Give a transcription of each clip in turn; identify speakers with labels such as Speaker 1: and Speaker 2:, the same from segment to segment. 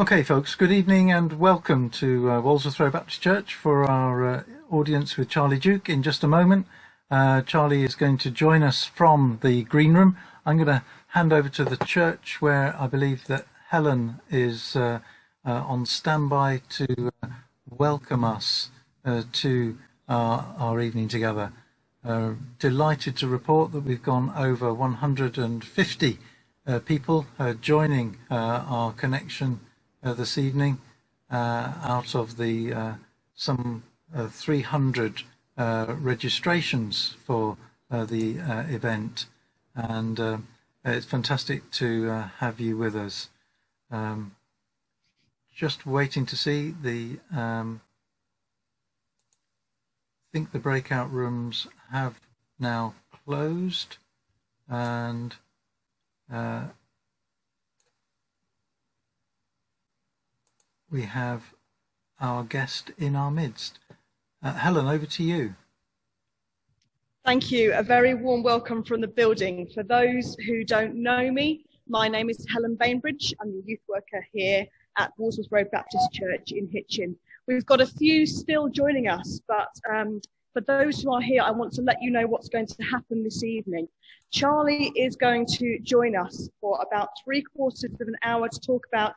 Speaker 1: Okay, folks, good evening and welcome to Walsworth Road Baptist Church for our audience with Charlie Duke. In just a moment, Charlie is going to join us from the green room. I'm going to hand over to the church where I believe that Helen is on standby to welcome us to our evening together. Delighted to report that we've gone over 150 people joining our connection this evening, out of the some 300 registrations for the event, and it's fantastic to have you with us. Just waiting to see the I think the breakout rooms have now closed, and we have our guest in our midst. Helen, over to you.
Speaker 2: Thank you. A very warm welcome from the building. For those who don't know me, my name is Helen Bainbridge. I'm the youth worker here at Walsworth Road Baptist Church in Hitchin. We've got a few still joining us, but for those who are here, I want to let you know what's going to happen this evening. Charlie is going to join us for about 3/4 of an hour to talk about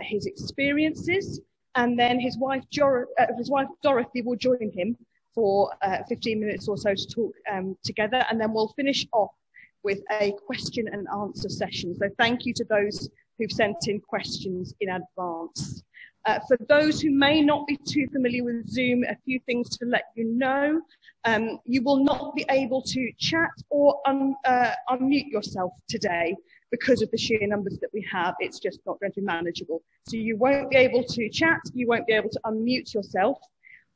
Speaker 2: his experiences, and then his wife Dorothy will join him for 15 minutes or so to talk together, and then we'll finish off with a question and answer session. So thank you to those who've sent in questions in advance. For those who may not be too familiar with Zoom, a few things to let you know. You will not be able to chat or unmute yourself today because of the sheer numbers that we have. It's just not going to be manageable. So you won't be able to chat, you won't be able to unmute yourself.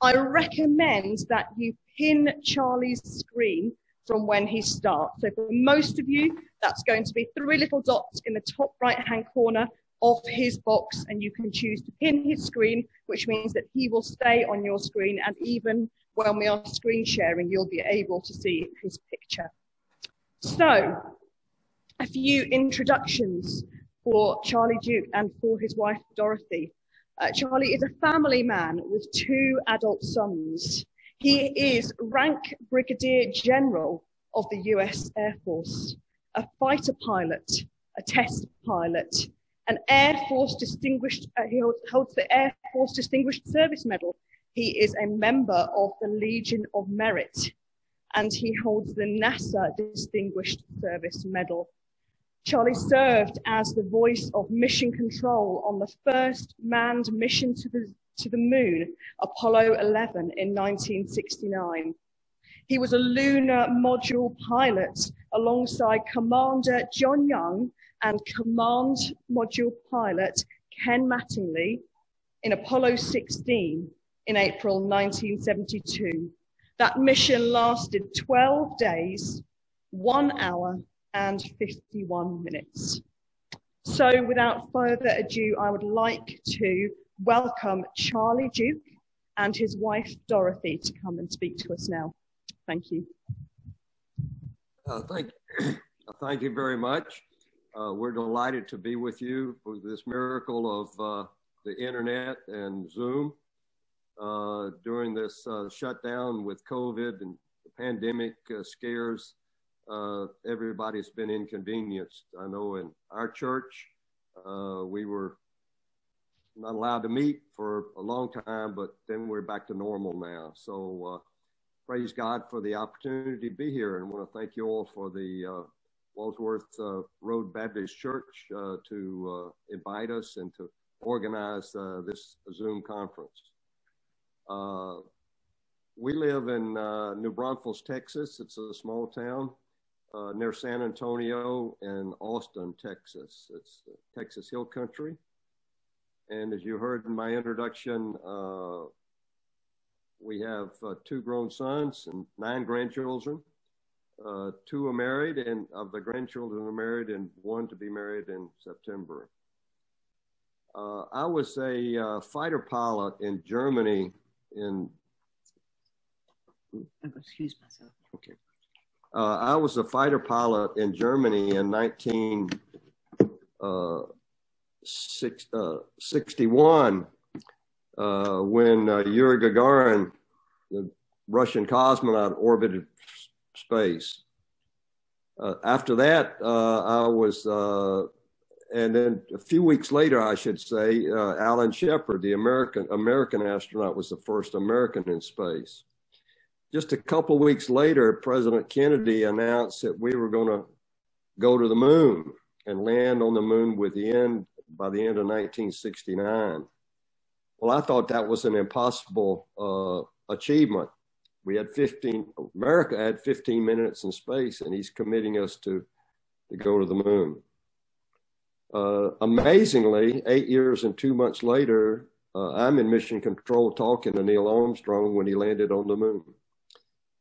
Speaker 2: I recommend that you pin Charlie's screen from when he starts. So for most of you, that's going to be 3 little dots in the top right-hand corner of his box, and you can choose to pin his screen, which means that he will stay on your screen, and even when we are screen sharing, you'll be able to see his picture. So, a few introductions for Charlie Duke and for his wife Dorothy. Charlie is a family man with 2 adult sons. He is rank Brigadier General of the US Air Force, a fighter pilot, a test pilot, an Air Force Distinguished, he holds the Air Force Distinguished Service Medal. He is a member of the Legion of Merit, and he holds the NASA Distinguished Service Medal. Charlie served as the voice of mission control on the first manned mission to the moon, Apollo 11 in 1969. He was a lunar module pilot alongside Commander John Young and Command Module Pilot Ken Mattingly in Apollo 16 in April 1972. That mission lasted 12 days, 1 hour, and 51 minutes. So without further ado, I would like to welcome Charlie Duke and his wife Dorothy to come and speak to us now. Thank you.
Speaker 3: Thank you very much. We're delighted to be with you for this miracle of the internet and Zoom during this shutdown with COVID and the pandemic scares. Everybody's been inconvenienced. I know in our church, we were not allowed to meet for a long time, but then we're back to normal now. So praise God for the opportunity to be here, and I want to thank you all for the Walsworth Road Baptist Church to invite us and to organize this Zoom conference. We live in New Braunfels, Texas. It's a small town near San Antonio and Austin, Texas. It's Texas Hill Country. And as you heard in my introduction, we have 2 grown sons and 9 grandchildren. 2 are married, and of the grandchildren are married, and 1 to be married in September. I was a fighter pilot in Germany in...
Speaker 4: Excuse myself.
Speaker 3: Okay. I was a fighter pilot in Germany in 19 61, when Yuri Gagarin, the Russian cosmonaut, orbited space. After that, I was, and then a few weeks later, I should say, Alan Shepard, the American astronaut, was the first American in space. Just a couple of weeks later, President Kennedy announced that we were going to go to the moon and land on the moon by the end of 1969. Well, I thought that was an impossible achievement. America had 15 minutes in space, and he's committing us to go to the moon. Amazingly, 8 years and 2 months later, I'm in mission control talking to Neil Armstrong when he landed on the moon,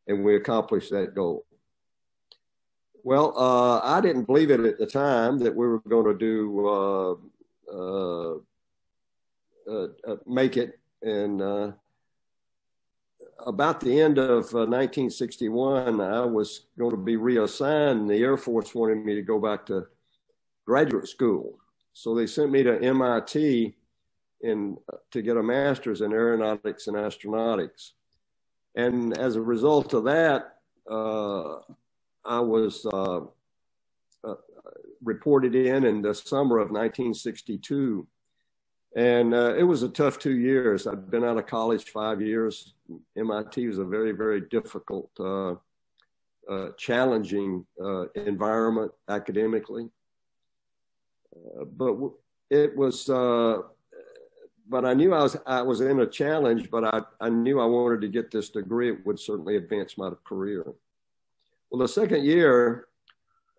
Speaker 3: and we accomplished that goal. Well, I didn't believe it at the time that we were going to make it. And about the end of 1961, I was going to be reassigned. The Air Force wanted me to go back to graduate school. So they sent me to MIT to get a master's in aeronautics and astronautics. And as a result of that, I was reported in the summer of 1962. And it was a tough 2 years. I'd been out of college 5 years. MIT was a very, very difficult, challenging environment academically. But it was, but I knew I was in a challenge, but I knew I wanted to get this degree. It would certainly advance my career. Well, the second year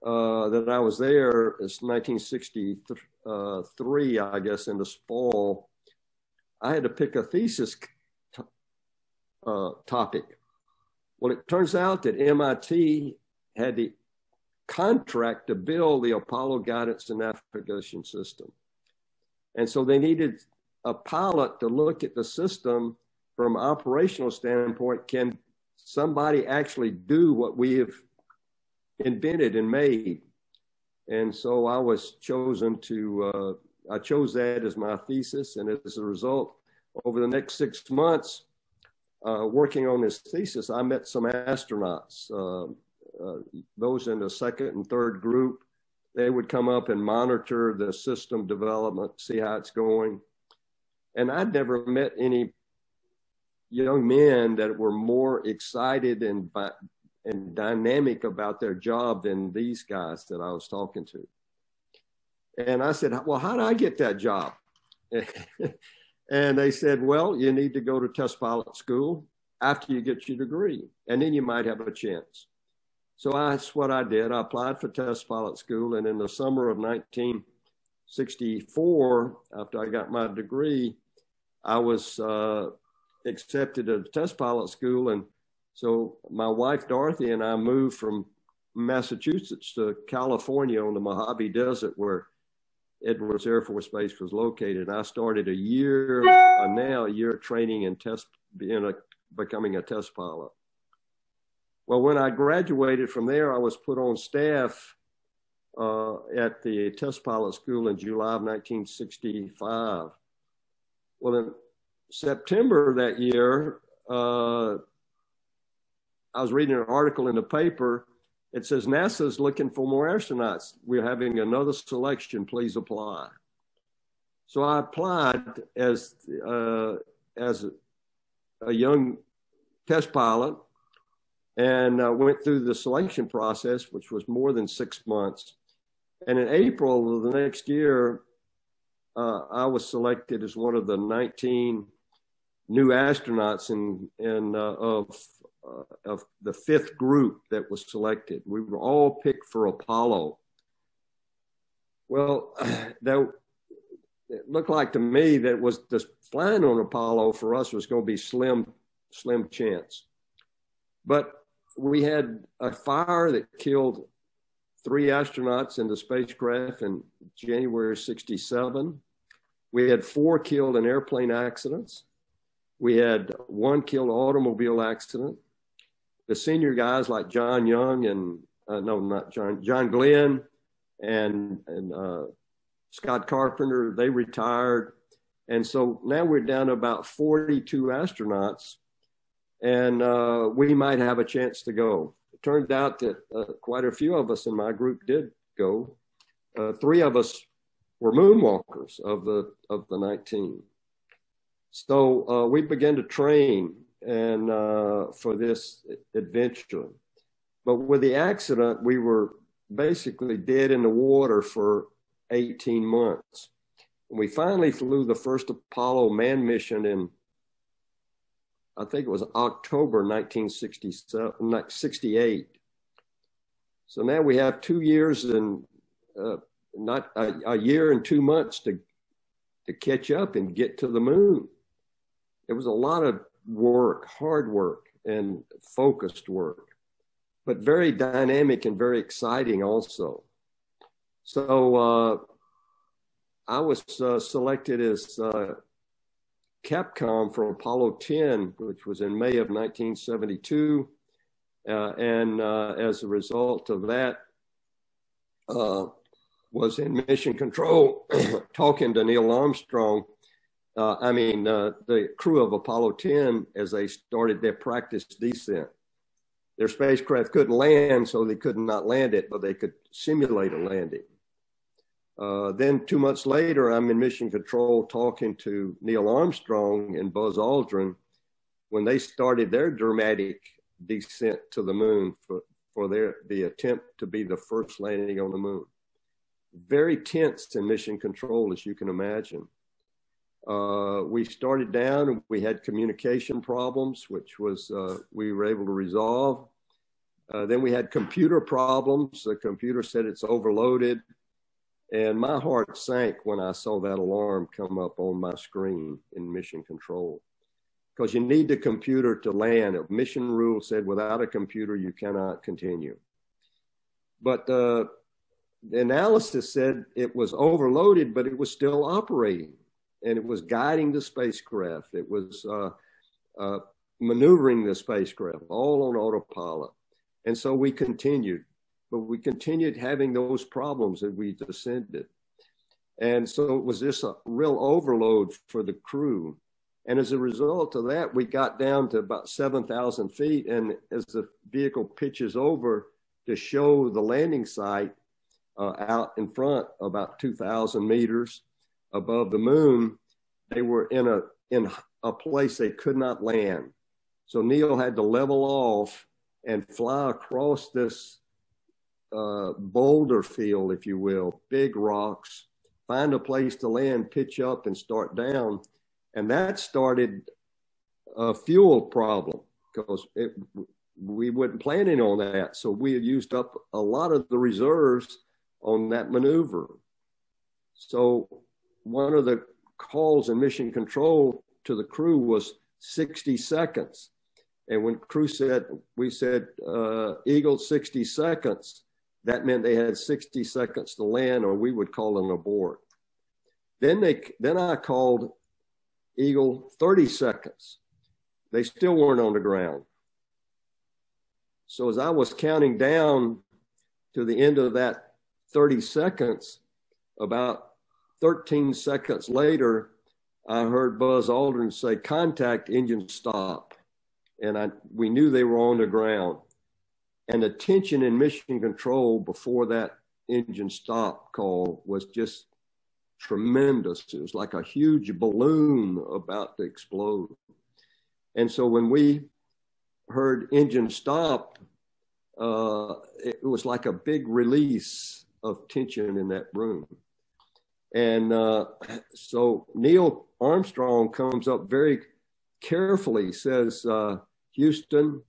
Speaker 3: that I was there is 1963, I guess, in the fall. I had to pick a thesis topic. Well, it turns out that MIT had the contract to build the Apollo guidance and navigation system. And so they needed a pilot to look at the system from an operational standpoint. Can somebody actually do what we have invented and made? And so I was chosen to, I chose that as my thesis. And as a result, over the next 6 months, working on this thesis, I met some astronauts, those in the second and third group. They would come up and monitor the system development, see how it's going. And I'd never met any young men that were more excited and dynamic about their job than these guys that I was talking to. And I said, well, how did I get that job? And they said, well, you need to go to test pilot school after you get your degree, and then you might have a chance. So that's what I did. I applied for test pilot school, and in the summer of 1964, after I got my degree, I was accepted at test pilot school. And so my wife, Dorothy, and I moved from Massachusetts to California on the Mojave Desert, where Edwards Air Force Base was located. I started a year training and becoming a test pilot. Well, when I graduated from there, I was put on staff at the test pilot school in July of 1965. Well, in September that year, I was reading an article in the paper. It says, NASA's looking for more astronauts. We're having another selection. Please apply. So I applied as a young test pilot, and went through the selection process, which was more than 6 months. And in April of the next year, I was selected as one of the 19 new astronauts of the fifth group that was selected. We were all picked for Apollo. Well, it looked like to me that was just flying on Apollo for us was going to be slim chance. But we had a fire that killed 3 astronauts in the spacecraft in January 67. We had 4 killed in airplane accidents. We had 1 killed automobile accident. The senior guys like John Young and John Glenn and Scott Carpenter, they retired. And so now we're down to about 42 astronauts, and we might have a chance to go. It turned out that quite a few of us in my group did go. 3 of us were moonwalkers of the 19. So we began to train and for this adventure. But with the accident, we were basically dead in the water for 18 months. We finally flew the first Apollo manned mission in, I think it was October 1968. So now we have 2 years and not a year and 2 months to catch up and get to the moon. It was a lot of work, hard work and focused work, but very dynamic and very exciting also. So I was selected as Capcom for Apollo 10, which was in May of 1972. And as a result of that, was in mission control, talking to Neil Armstrong, the crew of Apollo 10 as they started their practice descent. Their spacecraft couldn't land, so they could not land it, but they could simulate a landing. Then 2 months later, I'm in mission control talking to Neil Armstrong and Buzz Aldrin when they started their dramatic descent to the moon for the attempt to be the first landing on the moon. Very tense in mission control, as you can imagine. We started down and we had communication problems, which was we were able to resolve. Then we had computer problems. The computer said it's overloaded. And my heart sank when I saw that alarm come up on my screen in mission control. Because you need the computer to land. A mission rule said without a computer, you cannot continue. But the analysis said it was overloaded, but it was still operating. And it was guiding the spacecraft. It was maneuvering the spacecraft, all on autopilot. And so we continued. But we continued having those problems as we descended. And so it was just a real overload for the crew. And as a result of that, we got down to about 7,000 feet. And as the vehicle pitches over to show the landing site out in front, about 2,000 meters above the moon, they were in a place they could not land. So Neil had to level off and fly across this boulder field, if you will, big rocks, find a place to land, pitch up and start down. And that started a fuel problem because we weren't planning on that. So we had used up a lot of the reserves on that maneuver. So one of the calls in mission control to the crew was 60 seconds. And when crew said, we said, Eagle 60 seconds, that meant they had 60 seconds to land or we would call an abort. Then I called Eagle 30 seconds. They still weren't on the ground. So as I was counting down to the end of that 30 seconds, about 13 seconds later, I heard Buzz Aldrin say, contact, engine stop. And we knew they were on the ground. And the tension in mission control before that engine stop call was just tremendous. It was like a huge balloon about to explode. And so when we heard engine stop, it was like a big release of tension in that room. And so Neil Armstrong comes up very carefully, says, Houston,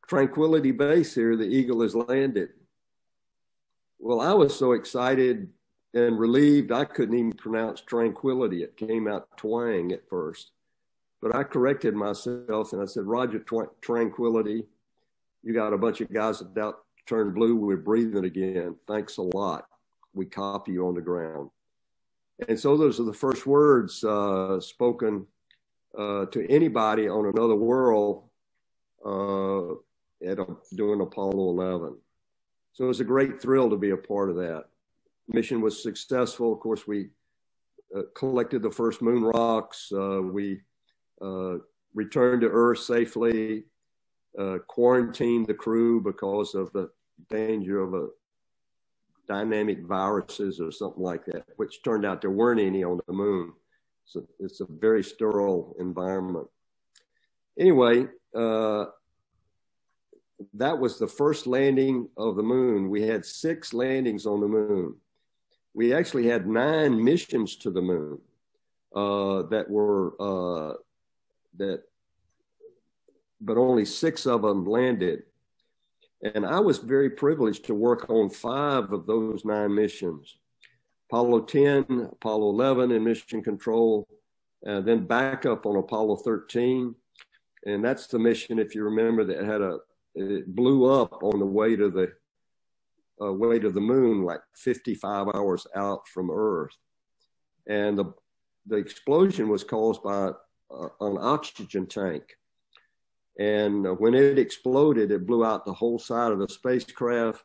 Speaker 3: Tranquility Base here, the Eagle has landed. Well, I was so excited and relieved, I couldn't even pronounce Tranquility. It came out twang at first. But I corrected myself and I said, Roger, Tranquility. You got a bunch of guys that about turned blue. We're breathing again. Thanks a lot. We copy you on the ground. And so those are the first words spoken to anybody on another world doing Apollo 11. So it was a great thrill to be a part of that. mission was successful. Of course, we collected the first moon rocks. We returned to Earth safely, quarantined the crew because of the danger of dynamic viruses or something like that, which turned out there weren't any on the moon. So it's a very sterile environment. Anyway, that was the first landing of the moon. We had 6 landings on the moon. We actually had 9 missions to the moon but only 6 of them landed. And I was very privileged to work on 5 of those 9 missions. Apollo 10, Apollo 11 in mission control, then back up on Apollo 13. And that's the mission, if you remember, that it blew up on the way to the moon, like 55 hours out from Earth. And the explosion was caused by an oxygen tank. And when it exploded, it blew out the whole side of the spacecraft.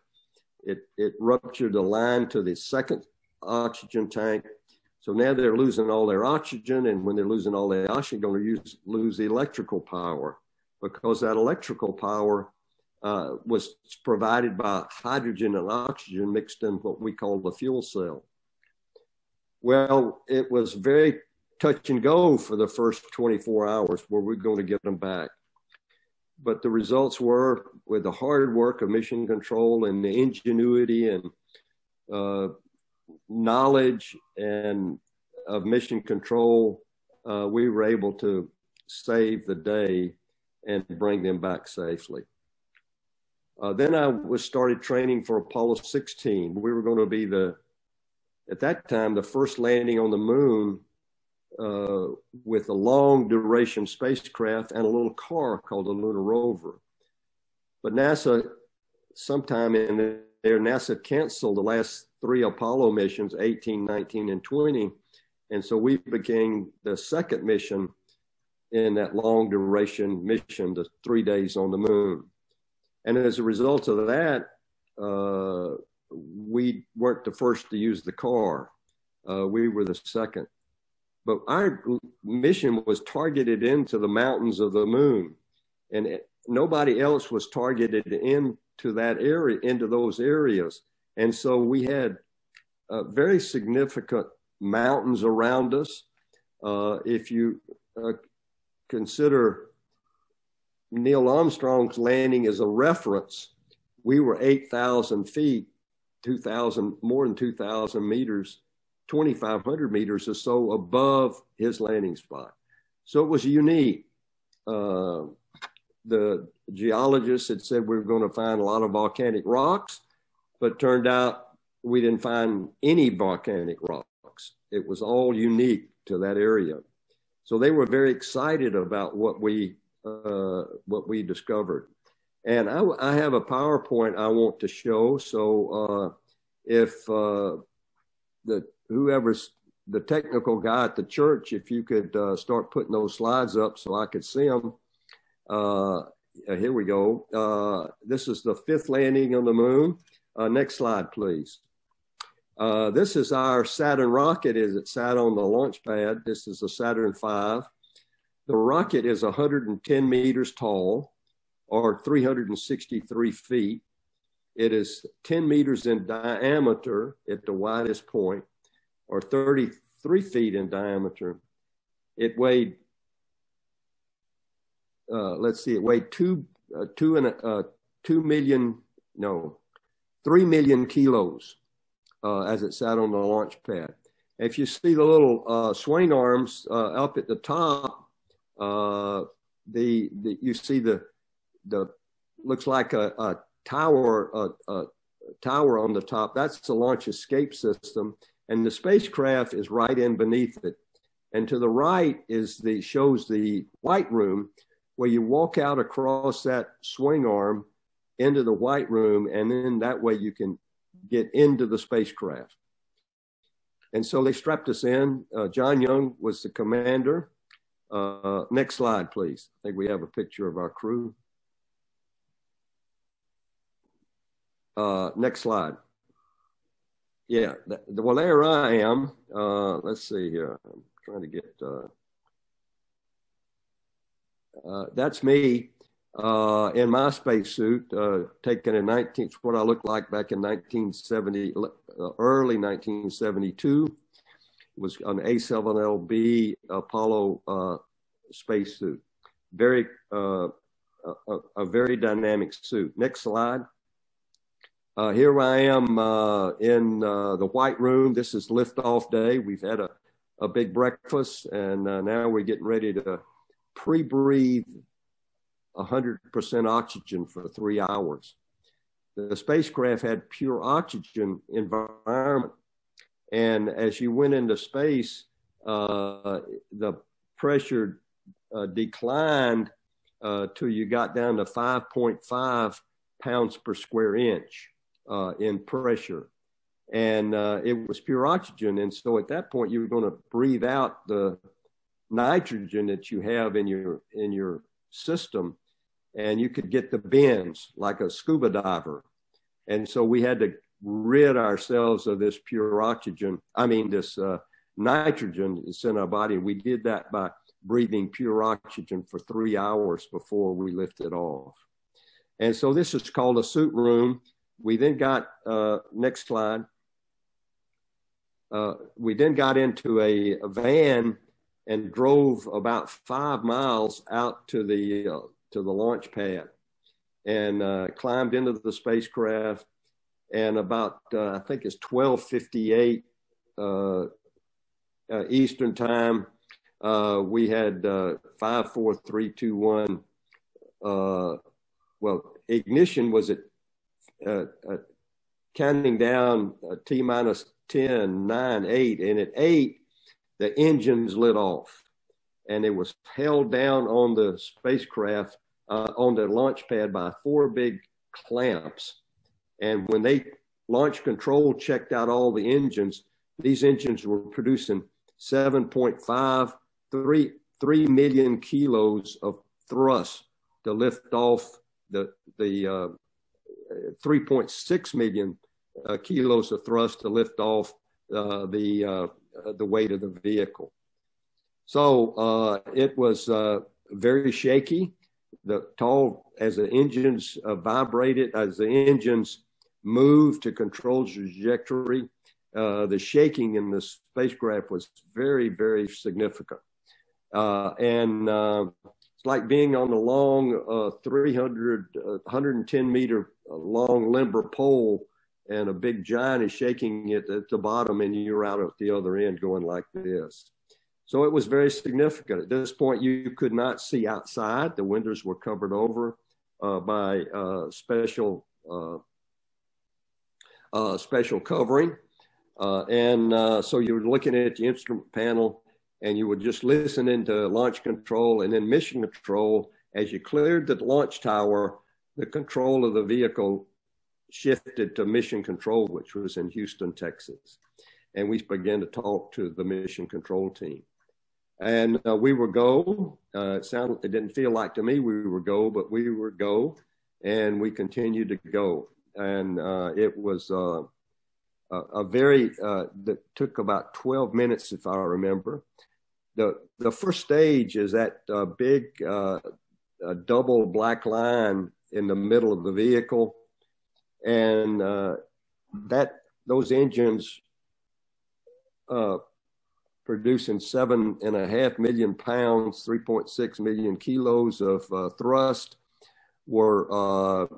Speaker 3: It ruptured the line to the second oxygen tank. So now they're losing all their oxygen. And when they're losing all their oxygen, they're going to lose the electrical power, because that electrical power was provided by hydrogen and oxygen mixed in what we call the fuel cell. Well, it was very touch and go for the first 24 hours. Were we going to get them back? But the results were, with the hard work of mission control and the ingenuity and knowledge and of mission control, we were able to save the day and bring them back safely. Then I started training for Apollo 16. We were going to be at that time, the first landing on the moon with a long duration spacecraft and a little car called the Lunar Rover. But NASA, sometime in there, NASA canceled the last 3 Apollo missions, 18, 19, and 20. And so we became the second mission in that long duration mission, the 3 days on the moon. And as a result of that, we weren't the first to use the car. We were the second. But our mission was targeted into the mountains of the moon, and nobody else was targeted into that area, into those areas. And so we had very significant mountains around us. If you consider Neil Armstrong's landing as a reference, we were 8,000 feet, more than 2,000 meters, 2,500 meters or so above his landing spot. So it was unique. The geologists had said we were going to find a lot of volcanic rocks, but turned out we didn't find any volcanic rocks. It was all unique to that area. So they were very excited about what we discovered. And I have a PowerPoint I want to show. So if whoever's the technical guy at the church, if you could start putting those slides up so I could see them. Here we go. This is the 5th landing on the moon. Next slide, please. This is our Saturn rocket as it sat on the launch pad. This is a Saturn V. The rocket is 110 meters tall, or 363 feet. It is 10 meters in diameter at the widest point, or 33 feet in diameter. It weighed, it weighed 3 million kilos as it sat on the launch pad. If you see the little swing arms up at the top, you see the looks like a tower on the top. That's the launch escape system, and the spacecraft is right in beneath it. And to the right shows the white room, where you walk out across that swing arm into the white room, and then that way you can get into the spacecraft. And so they strapped us in. John Young was the commander. Next slide, please. I think we have a picture of our crew. Next slide. yeah, well, there I am. Let's see here. I'm trying to get, that's me in my spacesuit, taken in what I looked like back in 1970, early 1972. It was an A7LB Apollo spacesuit. Very, a very dynamic suit. Next slide. Here I am in the White Room. This is liftoff day. We've had a big breakfast, and now we're getting ready to pre-breathe 100% oxygen for 3 hours. The spacecraft had pure oxygen environment, and as you went into space, the pressure declined till you got down to 5.5 pounds per square inch in pressure. And it was pure oxygen. And so at that point, you were going to breathe out the nitrogen that you have in your system, and you could get the bends like a scuba diver. And so we had to rid ourselves of this pure oxygen. I mean, this nitrogen is in our body. We did that by breathing pure oxygen for 3 hours before we lifted off. And so this is called a suit room. We then got, next slide. We then got into a van and drove about 5 miles out to the launch pad, and climbed into the spacecraft. And about, I think it's 12:58 Eastern time, we had 5, 4, 3, 2, 1. Well, ignition was at counting down T minus 10, 9, 8. And at 8, the engines lit off. And it was held down on the spacecraft, on the launch pad by 4 big clamps. And when launch control checked out all the engines, these engines were producing 3 million kilos of thrust to lift off the 3.6 million kilos of thrust to lift off the weight of the vehicle. So it was very shaky. As the engines vibrated, as the engines moved to control the trajectory, the shaking in the spacecraft was very, very significant. It's like being on a long 110 meter long limber pole, and a big giant is shaking it at the bottom, and you're out at the other end going like this. So it was very significant. At this point, you could not see outside. The windows were covered over by special covering. So you were looking at the instrument panel, and you would just listen into launch control and then mission control. As you cleared the launch tower, the control of the vehicle shifted to mission control, which was in Houston, Texas. And we began to talk to the mission control team. And we were go. It didn't feel like to me we were go, but we were go. And we continued to go. And it was that took about 12 minutes, if I remember. The first stage is that big double black line in the middle of the vehicle, and those engines producing 7.5 million pounds, 3.6 million kilos of thrust, were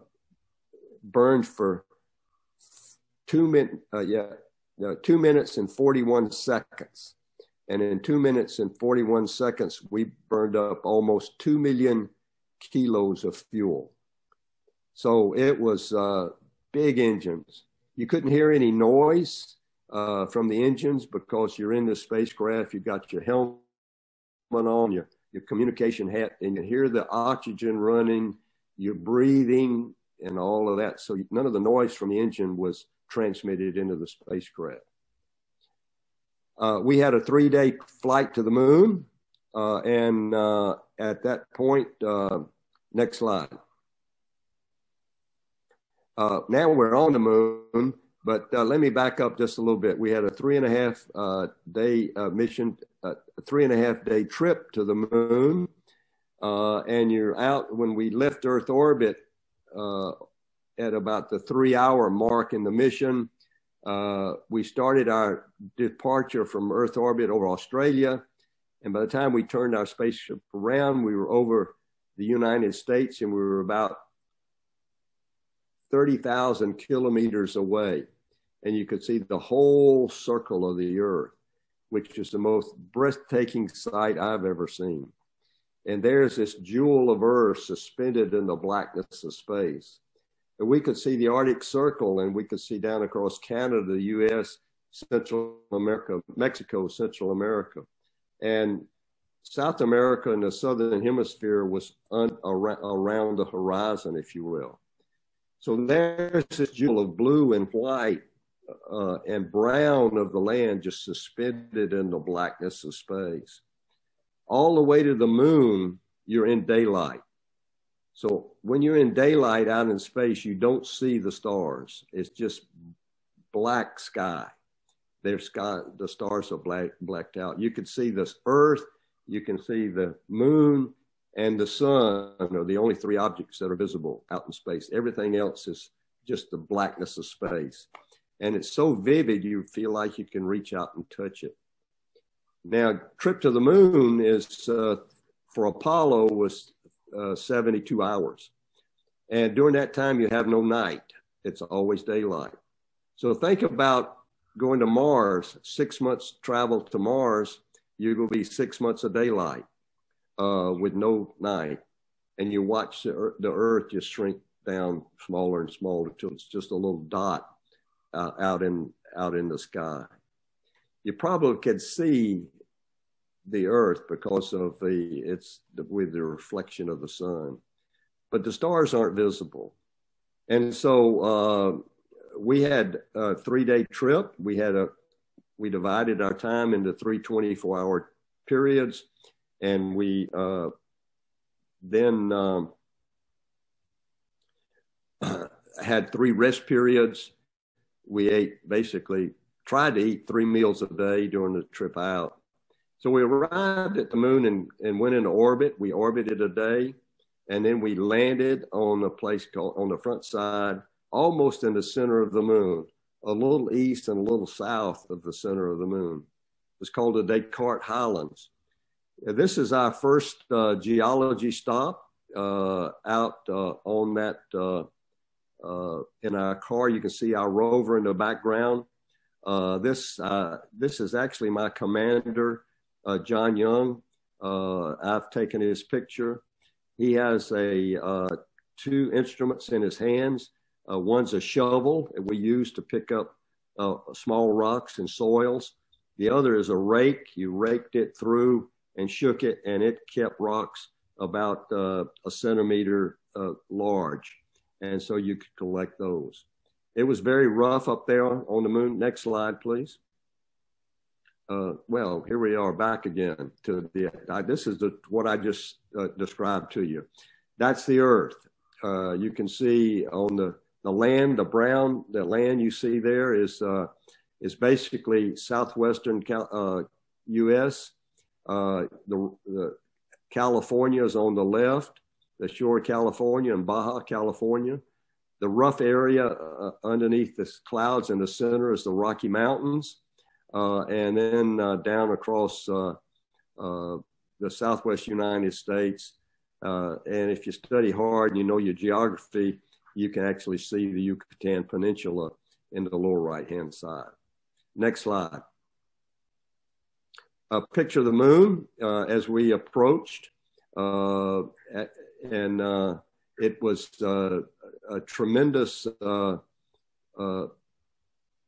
Speaker 3: burned for 2 minutes and 41 seconds. And in 2 minutes and 41 seconds, we burned up almost 2 million kilos of fuel. So it was big engines. You couldn't hear any noise from the engines because you're in the spacecraft. You've got your helmet on, your communication hat, and you hear the oxygen running, you're breathing, and all of that. So none of the noise from the engine was transmitted into the spacecraft. We had a 3-day flight to the moon. And at that point, next slide. Now we're on the moon. But let me back up just a little bit. We had a 3.5 day mission, a 3.5 day trip to the moon. And you're out when we left Earth orbit at about the 3-hour mark in the mission. We started our departure from Earth orbit over Australia. And by the time we turned our spaceship around, we were over the United States and we were about 30,000 kilometers away. And you could see the whole circle of the Earth, which is the most breathtaking sight I've ever seen. And there's this jewel of Earth suspended in the blackness of space. And we could see the Arctic Circle, and we could see down across Canada, the US, Central America, Mexico, Central America. And South America in the Southern Hemisphere was around the horizon, if you will. So there's this jewel of blue and white and brown of the land just suspended in the blackness of space. All the way to the moon, you're in daylight. So when you're in daylight out in space, you don't see the stars. It's just black sky. The stars are blacked out. You can see this Earth, you can see the moon, and the sun are the only 3 objects that are visible out in space. Everything else is just the blackness of space. And it's so vivid, you feel like you can reach out and touch it. Now, trip to the moon is, for Apollo, was 72 hours. And during that time, you have no night. It's always daylight. So think about going to Mars, 6 months travel to Mars, you're going to be 6 months of daylight with no night. And you watch the Earth just shrink down smaller and smaller until it's just a little dot out in the sky. You probably could see the Earth because of with the reflection of the sun, but the stars aren't visible. And so we had a 3-day trip. We divided our time into 3 24-hour periods, and we then had 3 rest periods. We tried to eat 3 meals a day during the trip out. So we arrived at the moon and went into orbit. We orbited a day, and then we landed on a place called, on the front side, almost in the center of the moon, a little east and a little south of the center of the moon. It's called the Descartes Highlands. This is our first geology stop out on that, in our car. You can see our rover in the background. This is actually my commander, John Young. I've taken his picture. He has 2 instruments in his hands. One's a shovel that we use to pick up small rocks and soils. The other is a rake. You raked it through and shook it, and it kept rocks about a centimeter large. And so you could collect those. It was very rough up there on the moon. Next slide, please. Well, here we are back again to this is what I just described to you. That's the Earth. You can see on the land, the land you see there is basically southwestern U.S. The California is on the left, the shore of California and Baja California. The rough area underneath the clouds in the center is the Rocky Mountains. And then down across the Southwest United States. And if you study hard and you know your geography, you can actually see the Yucatan Peninsula in the lower right-hand side. Next slide. A picture of the moon as we approached. It was a tremendous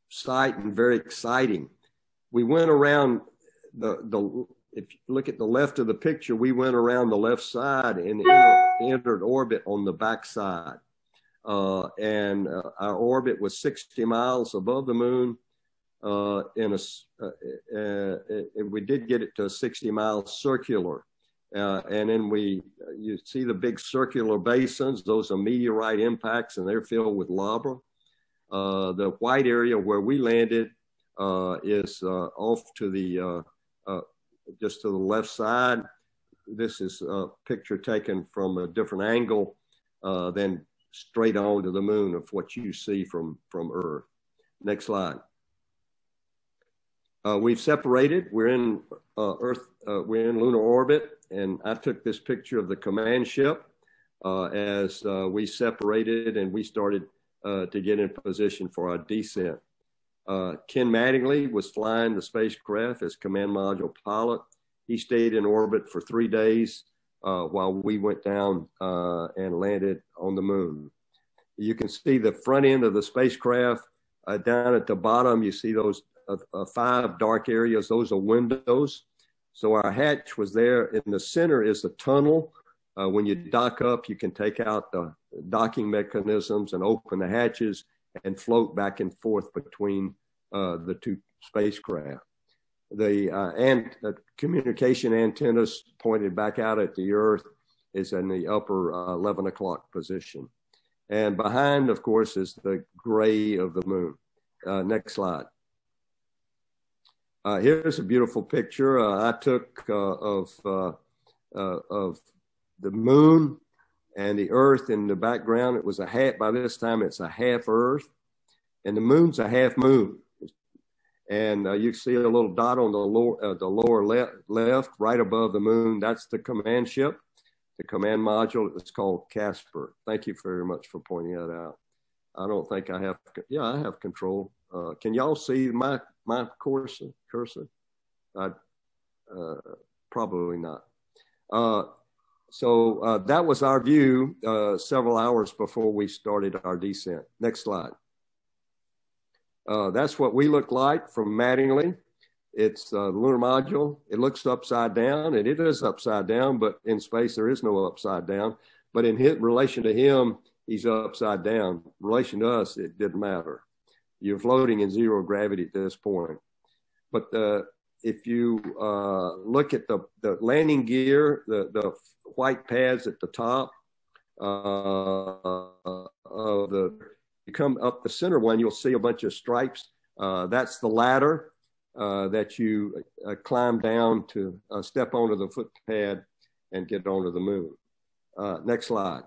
Speaker 3: sight and very exciting. We went around if you look at the left of the picture, we went around the left side and entered orbit on the back side. And our orbit was 60 miles above the moon. We did get it to a 60-mile circular. And then you see the big circular basins. Those are meteorite impacts, and they're filled with lava. The white area where we landed is off to the, just to the left side. This is a picture taken from a different angle than straight on to the moon of what you see from Earth. Next slide. We've separated. We're in we're in lunar orbit, and I took this picture of the command ship as we separated and we started to get in position for our descent. Ken Mattingly was flying the spacecraft as command module pilot. He stayed in orbit for 3 days while we went down and landed on the moon. You can see the front end of the spacecraft. Down at the bottom, you see those 5 dark areas. Those are windows. So our hatch was there. In the center is the tunnel. When you dock up, you can take out the docking mechanisms and open the hatches and float back and forth between the 2 spacecraft. The communication antennas pointed back out at the Earth is in the upper 11 o'clock position. And behind, of course, is the gray of the moon. Next slide. Here's a beautiful picture I took of the moon and the Earth in the background. It was a half, by this time it's a half Earth, and the moon's a half moon. And you see a little dot on the lower left, right above the moon. That's the command ship, the command module. It's called Casper. Thank you very much for pointing that out. I don't think I have, yeah, I have control. Can y'all see my cursor? Probably not. So that was our view several hours before we started our descent. Next slide. That's what we look like from Mattingly. It's the lunar module. It looks upside down, and it is upside down, but in space there is no upside down. But in relation to him, he's upside down. In relation to us, it didn't matter. You're floating in zero gravity at this point. But if you look at the landing gear, the white pads at the top of you come up the center one, you'll see a bunch of stripes. That's the ladder that you climb down to step onto the foot pad and get onto the moon. Next slide.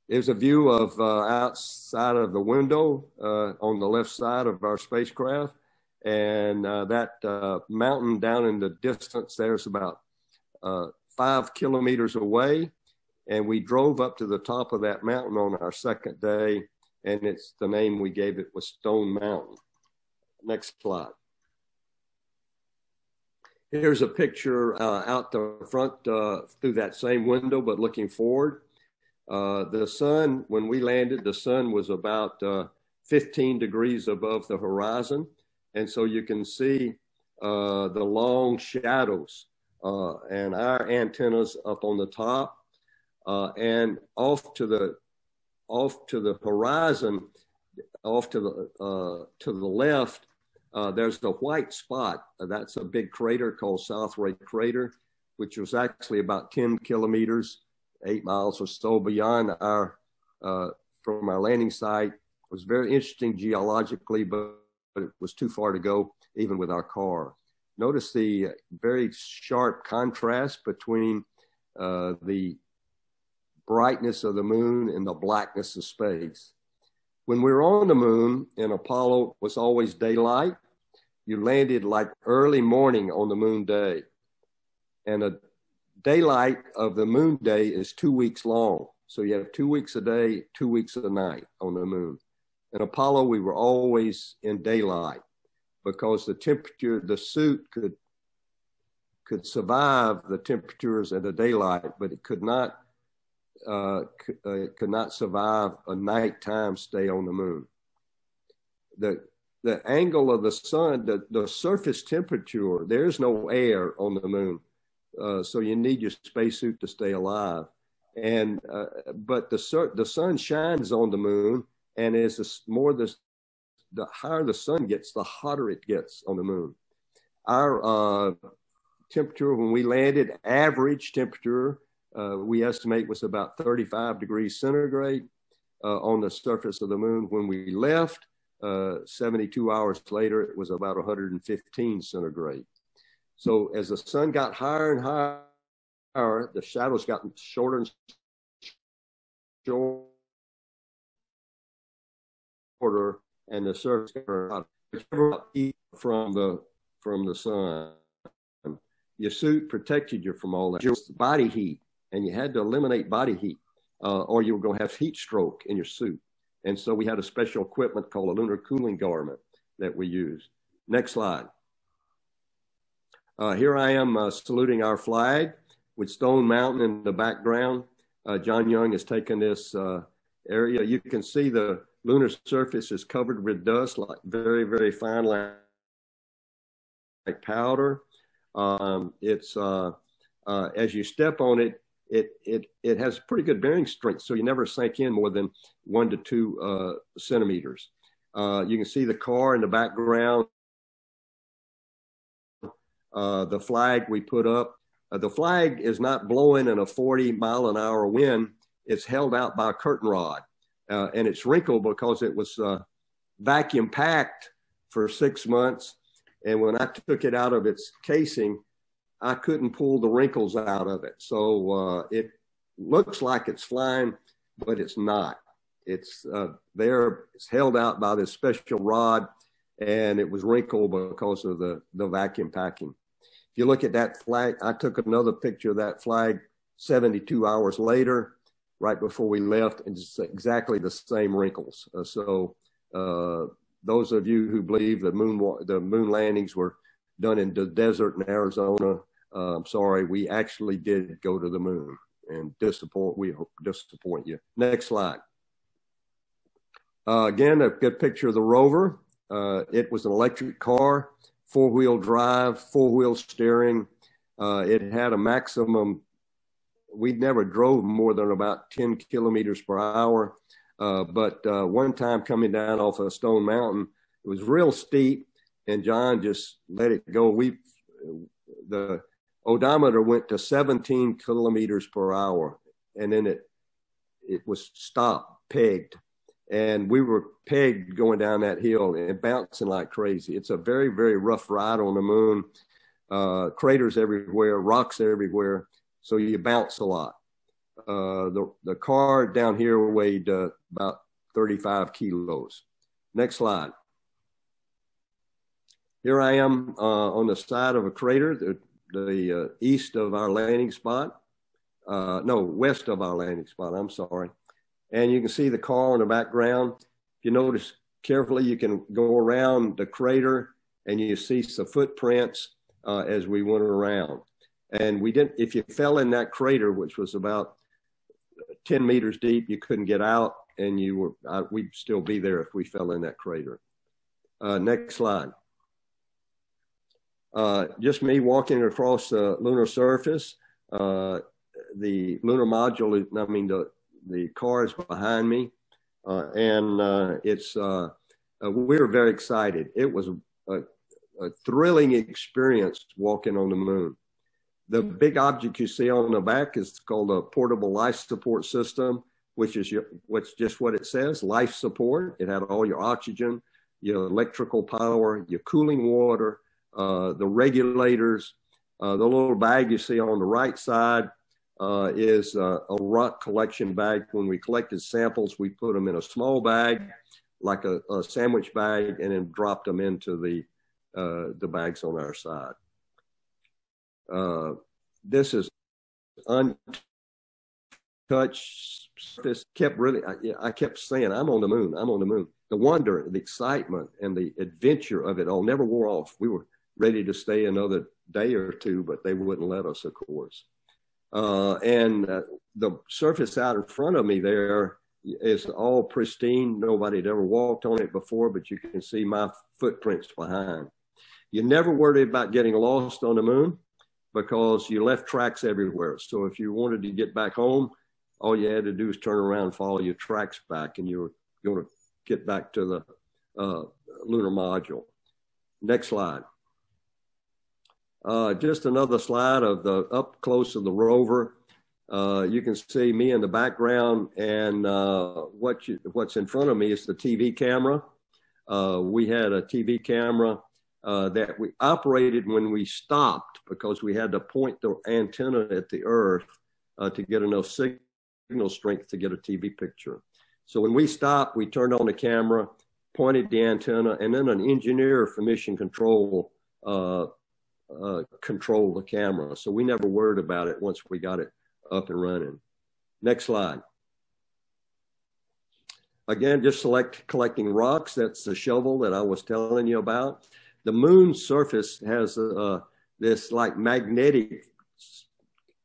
Speaker 3: There's a view of outside of the window on the left side of our spacecraft. And that mountain down in the distance there's about 5 kilometers away. And we drove up to the top of that mountain on our second day, and it's the name we gave it was Stone Mountain. Next slide. Here's a picture out the front through that same window, but looking forward. The sun, when we landed, the sun was about 15 degrees above the horizon. And so you can see the long shadows and our antennas up on the top. And off to the horizon, off to the left, there's the white spot. That's a big crater called South Ray Crater, which was actually about 10 kilometers, 8 miles or so beyond our from our landing site. It was very interesting geologically, but it was too far to go even with our car. Notice the very sharp contrast between the brightness of the moon and the blackness of space. When we were on the moon in Apollo, it was always daylight. You landed like early morning on the moon day. And the daylight of the moon day is 2 weeks long. So you have 2 weeks a day, 2 weeks a night on the moon. In Apollo, we were always in daylight because the temperature, the suit could survive the temperatures in the daylight, but it could not survive a nighttime stay on the moon. The angle of the sun, the surface temperature, there's no air on the moon. So you need your spacesuit to stay alive. And but the sun shines on the moon, and as the higher the sun gets, the hotter it gets on the moon. Our temperature when we landed, average temperature, we estimate was about 35 degrees centigrade. on the surface of the moon. When we left, 72 hours later, it was about 115 centigrade. So as the sun got higher and higher, the shadows got shorter and shorter, and the surface got from the sun. Your suit protected you from all that. It was body heat, and you had to eliminate body heat, or you were going to have heat stroke in your suit. And so we had a special equipment called a lunar cooling garment that we used. Next slide. Here I am saluting our flag with Stone Mountain in the background. John Young has taken this area. You can see the lunar surface is covered with dust, like very, very fine, like powder. As you step on it, it has pretty good bearing strength, so you never sink in more than 1 to 2 centimeters. You can see the car in the background. The flag we put up. The flag is not blowing in a 40-mile-an-hour wind. It's held out by a curtain rod, and it's wrinkled because it was vacuum packed for 6 months. And when I took it out of its casing, I couldn't pull the wrinkles out of it. So it looks like it's flying, but it's not. It's there. It's held out by this special rod, and it was wrinkled because of the vacuum packing. If you look at that flag, I took another picture of that flag 72 hours later, right before we left, and it's exactly the same wrinkles. Those of you who believe the moon landings were done in the desert in Arizona, I'm sorry, we actually did go to the moon, and we disappoint you. Next slide. Again, a good picture of the rover. It was an electric car, 4-wheel drive, 4-wheel steering. It had a maximum, we never drove more than about 10 kilometers per hour. But one time coming down off of Stone Mountain, it was real steep, and John just let it go. The odometer went to 17 kilometers per hour, and then it was stopped, pegged. And we were pegged going down that hill and bouncing like crazy. It's a very, very rough ride on the moon. Craters everywhere, rocks everywhere, so you bounce a lot. The car down here weighed about 35 kilos. Next slide. Here I am on the side of a crater, the east of our landing spot. West of our landing spot, I'm sorry. And you can see the car in the background. If you notice carefully, you can go around the crater and you see some footprints as we went around. And if you fell in that crater, which was about 10 meters deep, you couldn't get out, and we'd still be there if we fell in that crater. Next slide. Just me walking across the lunar surface. The lunar module, the car is behind me, and we were very excited. It was a thrilling experience walking on the moon. The big object you see on the back is called a portable life support system, which is just what it says, life support. It had all your oxygen, your electrical power, your cooling water, the regulators. The little bag you see on the right side is a rock collection bag. When we collected samples, we put them in a small bag, like a sandwich bag, and then dropped them into the bags on our side. This is untouched surface. I kept saying, I'm on the moon, I'm on the moon. The wonder, the excitement, and the adventure of it all never wore off. We were ready to stay another day or two, but they wouldn't let us, of course. The surface out in front of me there is all pristine. Nobody had ever walked on it before, but you can see my footprints behind. You never worried about getting lost on the moon because you left tracks everywhere. So if you wanted to get back home, all you had to do is turn around and follow your tracks back, and you were going to get back to the lunar module. Next slide. Just another slide of the up close of the rover. You can see me in the background, and what's in front of me is the TV camera. We had a TV camera that we operated when we stopped because we had to point the antenna at the earth to get enough signal strength to get a TV picture. So when we stopped, we turned on the camera, pointed the antenna, and then an engineer for mission control controlled the camera. So we never worried about it once we got it up and running. Next slide. Again, just collecting rocks. That's the shovel that I was telling you about. The moon's surface has this like magnetic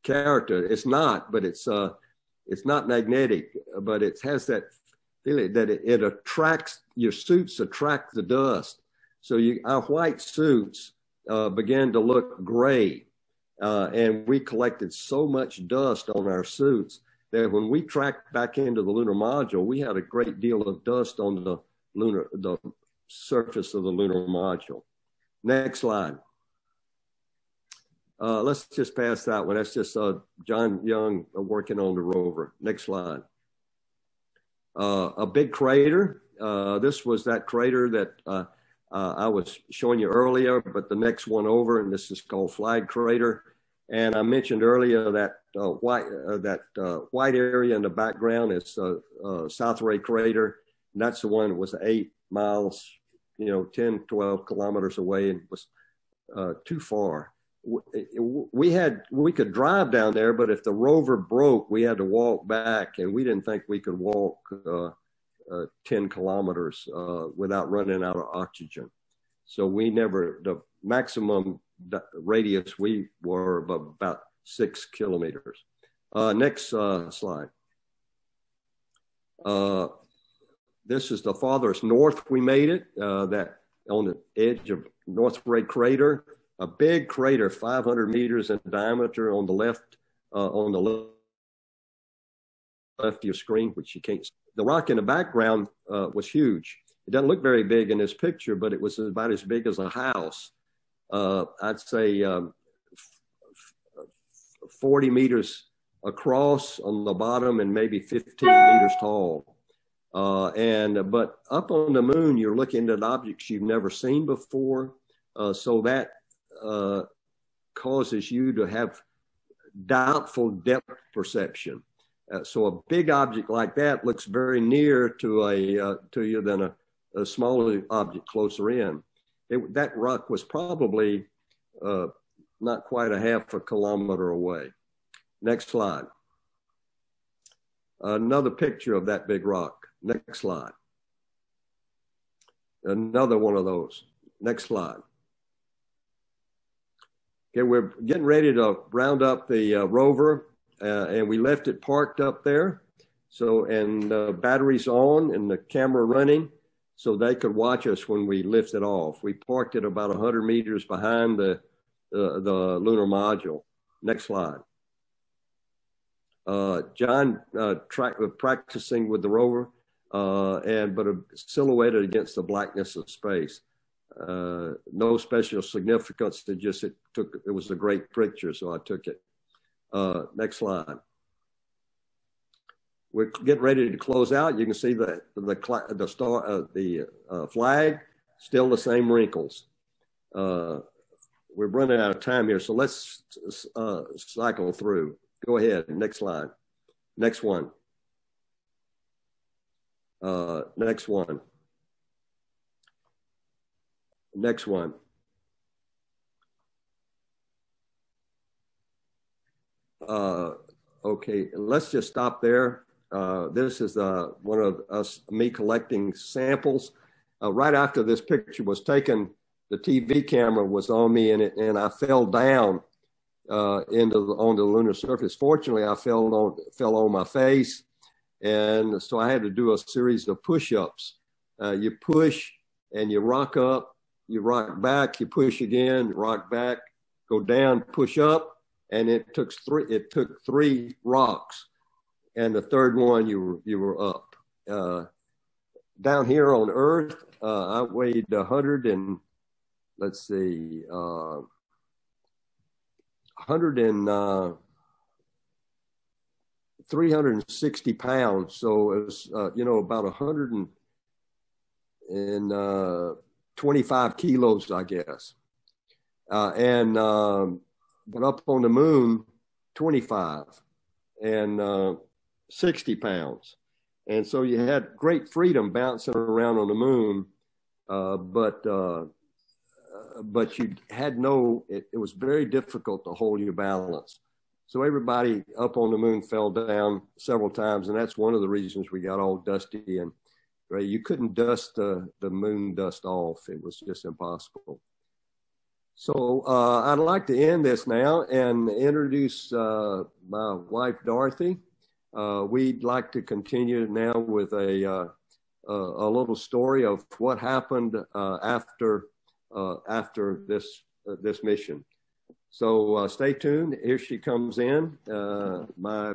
Speaker 3: character. It's not, but it's not magnetic, but it has that feeling that it attracts, your suits attract the dust. So our white suits began to look gray. And we collected so much dust on our suits that when we tracked back into the lunar module, we had a great deal of dust on the surface of the lunar module. Next slide. Let's just pass that one. That's just John Young working on the rover. Next slide. A big crater. This was that crater that I was showing you earlier, but the next one over, and this is called Flag Crater. And I mentioned earlier that white area in the background is South Ray Crater. And that's the one that was 8 miles, 10, 12 kilometers away, and was too far. We could drive down there, but if the rover broke, we had to walk back, and we didn't think we could walk 10 kilometers without running out of oxygen. So the maximum radius we were about 6 kilometers. Next slide. This is the farthest north we made it, that on the edge of North Ray Crater, a big crater, 500 meters in diameter on the left of your screen, which you can't see. The rock in the background was huge. It doesn't look very big in this picture, but it was about as big as a house. I'd say 40 meters across on the bottom and maybe 15 meters tall. But up on the moon, you're looking at objects you've never seen before. So that causes you to have doubtful depth perception. So a big object like that looks very near to you than a smaller object closer in. That rock was probably not quite a half a kilometer away. Next slide. Another picture of that big rock. Next slide. Another one of those. Next slide. Okay, we're getting ready to round up the rover, and we left it parked up there. So, and batteries on and the camera running, so they could watch us when we lift it off. We parked it about 100 meters behind the lunar module. Next slide. John practicing with the rover, but silhouetted against the blackness of space. No special significance. It was a great picture, so I took it. Next slide. We're getting ready to close out. You can see the flag, still the same wrinkles. We're running out of time here, so let's cycle through. Go ahead. Next slide. Next one. Next one. Next one. Okay, let's just stop there. This is one of me collecting samples. Right after this picture was taken, the TV camera was on me, and I fell down on the lunar surface. Fortunately, I fell on my face, and so I had to do a series of push-ups. You push and you rock up, you rock back, you push again, rock back, go down, push up, and it took three rocks, and the third one you were up. Down here on Earth, I weighed 100 and let's see, 100 and 360 pounds. So it was, about 125 kilos, I guess. But up on the moon, 25 and 60 pounds. And so you had great freedom bouncing around on the moon, but you had it was very difficult to hold your balance. So everybody up on the moon fell down several times, and that's one of the reasons we got all dusty. And you couldn't dust the moon dust off. It was just impossible. So I'd like to end this now and introduce my wife, Dorothy. We'd like to continue now with a little story of what happened after this mission. So stay tuned. Here she comes in, my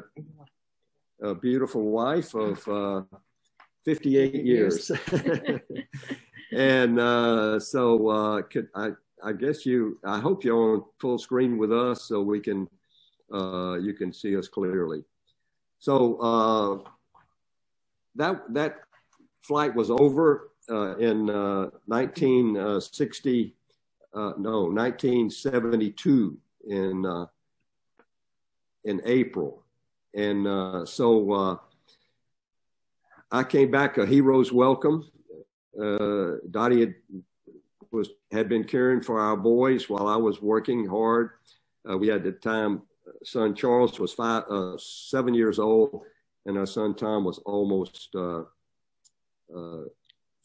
Speaker 3: beautiful wife of 58 years. And I guess I hope you're on full screen with us so we can, you can see us clearly. So that flight was over in 1972 in April. And so I came back a hero's welcome. Dotty had been caring for our boys while I was working hard. We had at the time, son Charles was 7 years old, and our son Tom was almost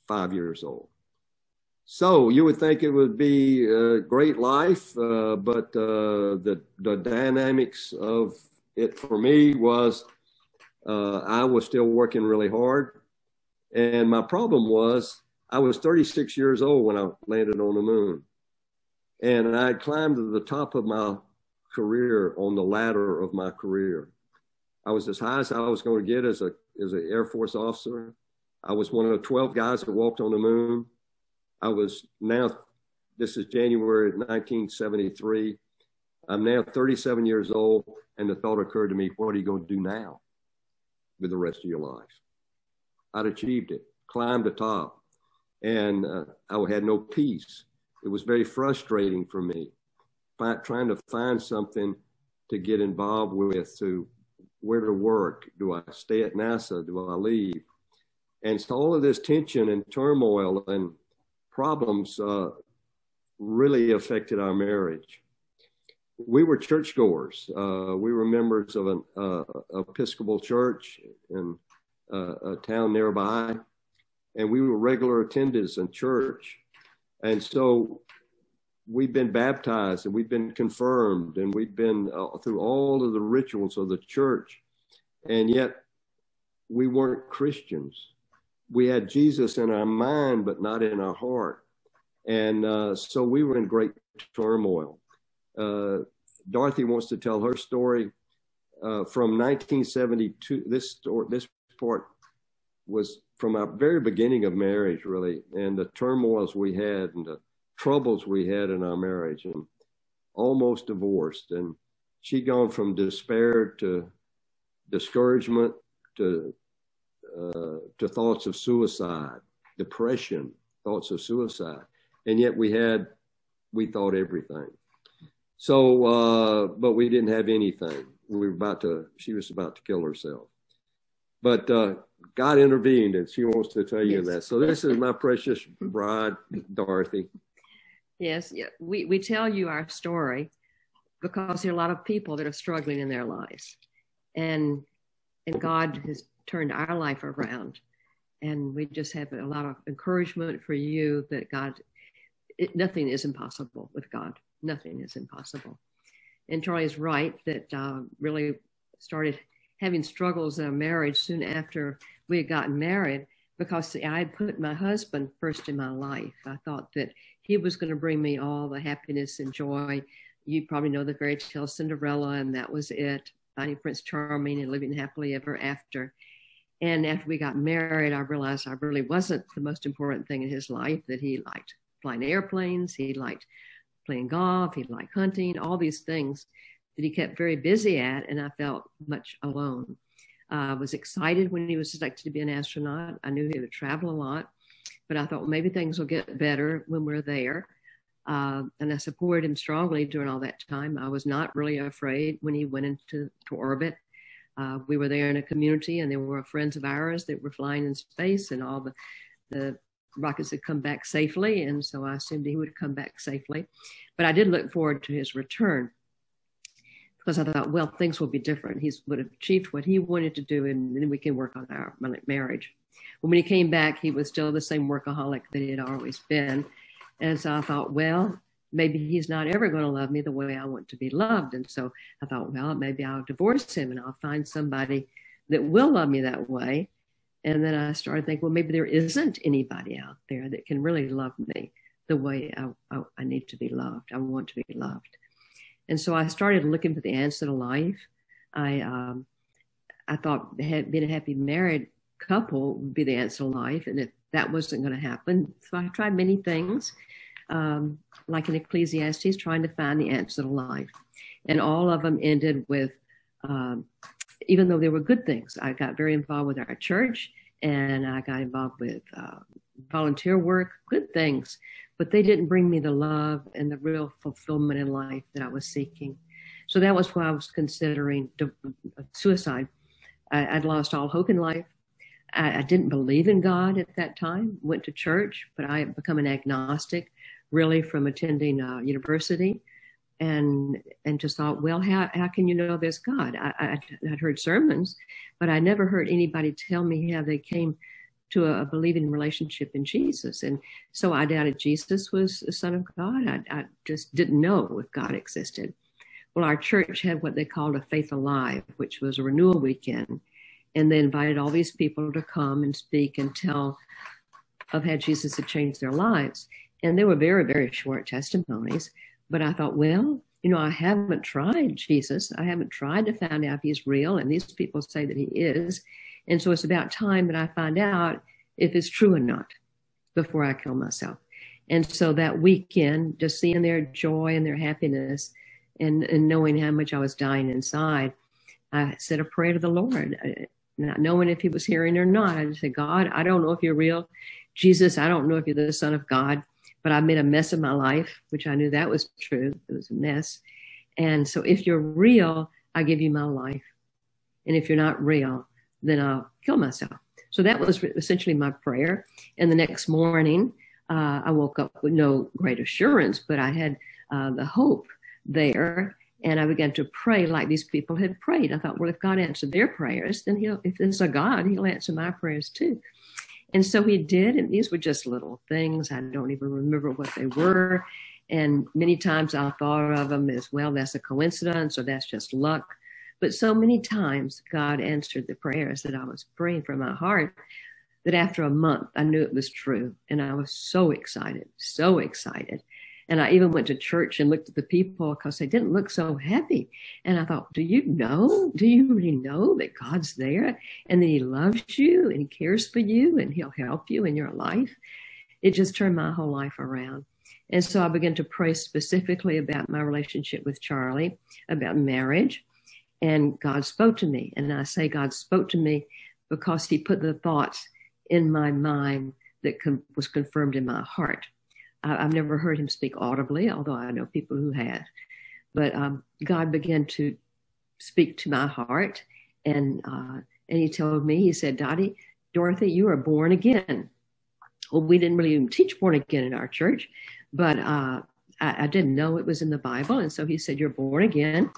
Speaker 3: 5 years old. So you would think it would be a great life, but the dynamics of it for me was I was still working really hard. And my problem was I was 36 years old when I landed on the moon. And I had climbed to the top of my career on the ladder of my career. I was as high as I was going to get as an Air Force officer. I was one of the 12 guys that walked on the moon. This is January 1973. I'm now 37 years old, and the thought occurred to me, what are you going to do now with the rest of your life? I'd achieved it, climbed the top, and I had no peace. It was very frustrating for me, trying to find something to get involved with, where to work. Do I stay at NASA? Do I leave? And so all of this tension and turmoil and problems really affected our marriage. We were churchgoers. We were members of an Episcopal church in a town nearby, and we were regular attendants in church. And so we've been baptized and we've been confirmed and we've been through all of the rituals of the church, and yet we weren't Christians. We had Jesus in our mind, but not in our heart. And so we were in great turmoil. Dorothy wants to tell her story from 1972. This part was from our very beginning of marriage, really, and the turmoils we had and the troubles we had in our marriage, and almost divorced. And she'd gone from despair to discouragement to thoughts of suicide, depression, thoughts of suicide. And yet we thought everything. So, but we didn't have anything. She was about to kill herself. But God intervened, and she wants to tell you that. So this is my precious bride, Dorothy.
Speaker 4: Yes, yeah. We tell you our story because there are a lot of people that are struggling in their lives. And God has turned our life around. And we just have a lot of encouragement for you that nothing is impossible with God. Nothing is impossible. And Charlie's right that really started having struggles in our marriage soon after we had gotten married, because I had put my husband first in my life. I thought that he was going to bring me all the happiness and joy. You probably know the fairy tale Cinderella, and that was it. Finding Prince Charming and living happily ever after. And after we got married, I realized I really wasn't the most important thing in his life, that he liked flying airplanes, he liked playing golf, he liked hunting, all these things that he kept very busy at, and I felt much alone. I was excited when he was selected to be an astronaut. I knew he would travel a lot, but I thought, well, maybe things will get better when we're there. And I supported him strongly during all that time. I was not really afraid when he went into orbit. We were there in a community, and there were friends of ours that were flying in space, and all the rockets had come back safely. And so I assumed he would come back safely. But I did look forward to his return, because I thought, well, things will be different. He would have achieved what he wanted to do, and then we can work on our marriage. When he came back, he was still the same workaholic that he had always been. And so I thought, well, maybe he's not ever going to love me the way I want to be loved. And so I thought, well, maybe I'll divorce him and I'll find somebody that will love me that way. And then I started thinking, well, maybe there isn't anybody out there that can really love me the way I need to be loved. I want to be loved. And so I started looking for the answer to life. I thought being a happy married couple would be the answer to life. And if that wasn't going to happen, so I tried many things, like in Ecclesiastes, trying to find the answer to life. And all of them ended with, even though they were good things, I got very involved with our church, and I got involved with volunteer work, good things, but they didn't bring me the love and the real fulfillment in life that I was seeking. So that was why I was considering suicide. I'd lost all hope in life. I didn't believe in God at that time, went to church, but I had become an agnostic, really, from attending university, and just thought, well, how can you know there's God? I'd heard sermons, but I never heard anybody tell me how they came to a believing relationship in Jesus. And so I doubted Jesus was the Son of God. I just didn't know if God existed. Well, our church had what they called a Faith Alive, which was a renewal weekend. And they invited all these people to come and speak and tell of how Jesus had changed their lives. And they were very, very short testimonies. But I thought, well, I haven't tried Jesus. I haven't tried to find out if he's real. And these people say that he is. And so it's about time that I find out if it's true or not before I kill myself. And so that weekend, just seeing their joy and their happiness and knowing how much I was dying inside, I said a prayer to the Lord, not knowing if he was hearing or not. I just said, God, I don't know if you're real. Jesus, I don't know if you're the Son of God, but I made a mess of my life, which I knew that was true. It was a mess. And so if you're real, I give you my life. And if you're not real, then I'll kill myself. So that was essentially my prayer. And the next morning, I woke up with no great assurance, but I had the hope there. And I began to pray like these people had prayed. I thought, well, if God answered their prayers, then if there's a God, he'll answer my prayers too. And so he did. And these were just little things. I don't even remember what they were. And many times I thought of them as, well, that's a coincidence or that's just luck. But so many times God answered the prayers that I was praying from my heart that after a month, I knew it was true. And I was so excited, so excited. And I even went to church and looked at the people because they didn't look so happy. And I thought, do you really know that God's there and that he loves you and he cares for you and he'll help you in your life? It just turned my whole life around. And so I began to pray specifically about my relationship with Charlie, about marriage. And God spoke to me. And I say God spoke to me because he put the thoughts in my mind that was confirmed in my heart. I've never heard him speak audibly, although I know people who have. But God began to speak to my heart. And he told me, he said, Dotty, Dorothy, you are born again. Well, we didn't really even teach born again in our church, but I didn't know it was in the Bible. And so he said, you're born again.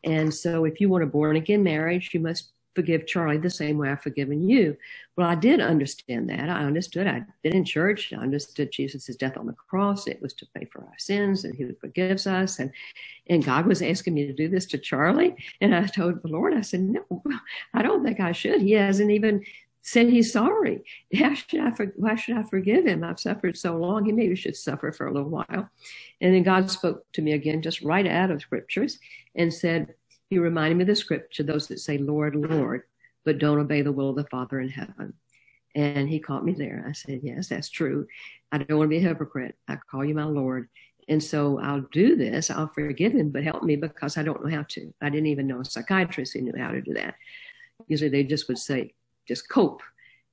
Speaker 4: And so if you want a born again marriage, you must forgive Charlie the same way I've forgiven you. Well, I did understand that. I understood. I'd been in church. I understood Jesus' death on the cross. It was to pay for our sins and he forgives us. And God was asking me to do this to Charlie. And I told the Lord, I said, no, I don't think I should. He hasn't even said he's sorry. Why should I forgive him? I've suffered so long. He maybe should suffer for a little while. And then God spoke to me again, just right out of scriptures, and said, he reminded me of the scripture, those that say, Lord, Lord, but don't obey the will of the Father in heaven. And he caught me there. I said, yes, that's true. I don't want to be a hypocrite. I call you my Lord. And so I'll do this. I'll forgive him, but help me because I don't know how to. I didn't even know a psychiatrist who knew how to do that. Usually they just would say, just cope.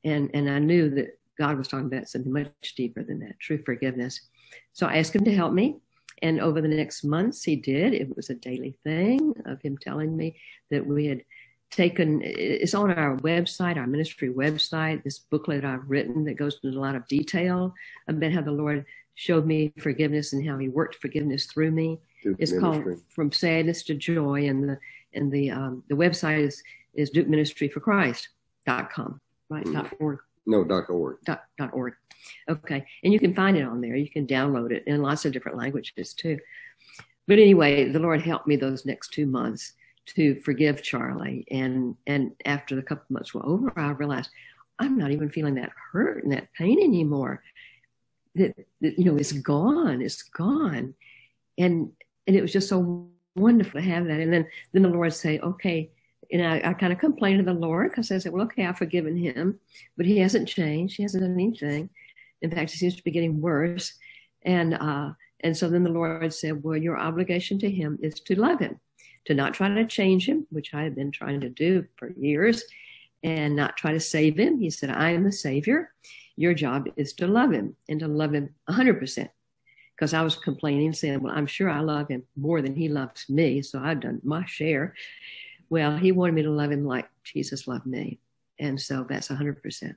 Speaker 4: And I knew that God was talking about something much deeper than that, true forgiveness. So I asked him to help me. And over the next months, he did. It was a daily thing of him telling me that we had taken, it's on our website, our ministry website, this booklet I've written that goes into a lot of detail about how the Lord showed me forgiveness and how he worked forgiveness through me.
Speaker 3: Duke
Speaker 4: it's
Speaker 3: Ministry.
Speaker 4: called From Sadness to Joy. And the website is DukeMinistryForChrist.com, right? .org.
Speaker 3: No, .org.
Speaker 4: .org. Okay. And you can find it on there. You can download it in lots of different languages too. But anyway, the Lord helped me those next 2 months to forgive Charlie. And after the couple of months were over, I realized I'm not even feeling that hurt and that pain anymore. That it's gone. It's gone. And it was just so wonderful to have that. And then the Lord say, okay. And I kind of complained to the Lord because I said, well, okay, I've forgiven him, but he hasn't changed. He hasn't done anything. In fact, he seems to be getting worse. And so then the Lord said, well, your obligation to him is to love him, to not try to change him, which I have been trying to do for years, and not try to save him. He said, I am the Savior. Your job is to love him and to love him 100%. Because I was complaining, saying, well, I'm sure I love him more than he loves me, so I've done my share. Well, he wanted me to love him like Jesus loved me. And so that's 100%.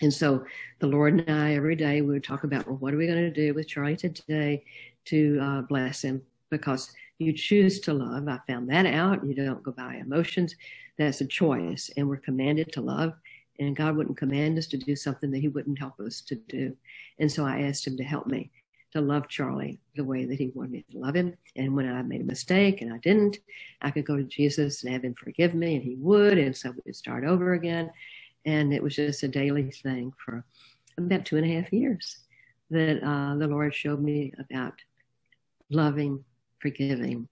Speaker 4: And so the Lord and I, every day, we would talk about, well, what are we going to do with Charlie today to bless him? Because you choose to love. I found that out. You don't go by emotions. That's a choice. And we're commanded to love. And God wouldn't command us to do something that he wouldn't help us to do. And so I asked him to help me to love Charlie the way that he wanted me to love him. And when I made a mistake and I didn't, I could go to Jesus and have him forgive me, and he would. And so we'd start over again. And it was just a daily thing for about 2.5 years that the Lord showed me about loving, forgiving,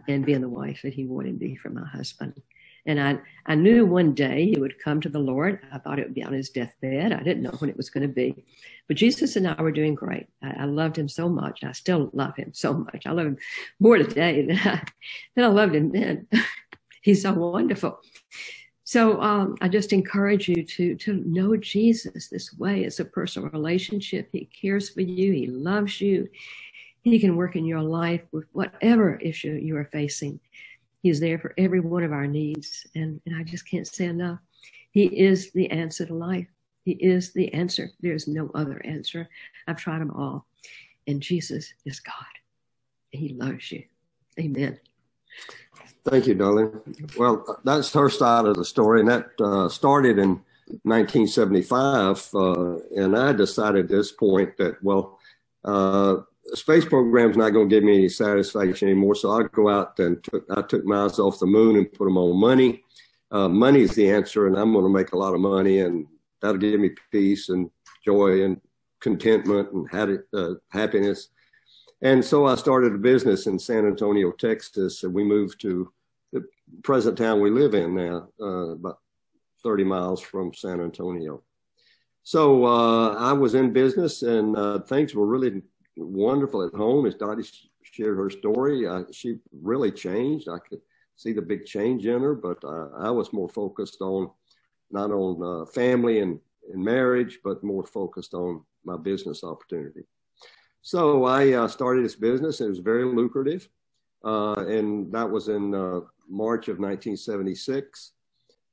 Speaker 4: and being the wife that he wanted to be for my husband. And I knew one day he would come to the Lord. I thought it would be on his deathbed. I didn't know when it was going to be. But Jesus and I were doing great. I loved him so much. I still love him so much. I love him more today than I loved him then. He's so wonderful. So I just encourage you to know Jesus this way. It's a personal relationship. He cares for you. He loves you. He can work in your life with whatever issue you are facing. He's there for every one of our needs. And I just can't say enough. He is the answer to life. He is the answer. There's no other answer. I've tried them all. And Jesus is God. He loves you. Amen.
Speaker 3: Thank you, darling. Well, that's her side of the story. And that started in 1975. And I decided at this point that, well, the space program's not going to give me any satisfaction anymore. So I go out and I took my eyes off the moon and put them on money. Money is the answer, and I'm going to make a lot of money, and that'll give me peace and joy and contentment and happiness. And so I started a business in San Antonio, Texas, and we moved to the present town we live in now, about 30 miles from San Antonio. So I was in business, and things were really wonderful at home. As Dotty shared her story, she really changed. I could see the big change in her, but I was more focused on not on family and marriage, but more focused on my business opportunity. So I started this business, and it was very lucrative. And that was in March of 1976.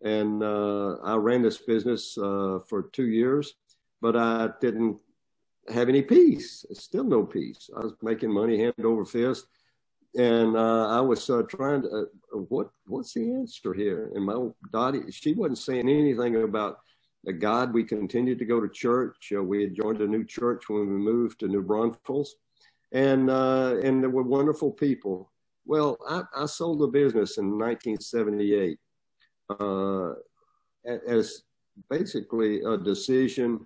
Speaker 3: And I ran this business for 2 years, but I didn't have any peace. Still no peace. I was making money hand over fist. And I was trying to, what's the answer here? And my Dotty, she wasn't saying anything about God. We continued to go to church. We had joined a new church when we moved to New Braunfels, and there were wonderful people. Well, I sold the business in 1978 as basically a decision.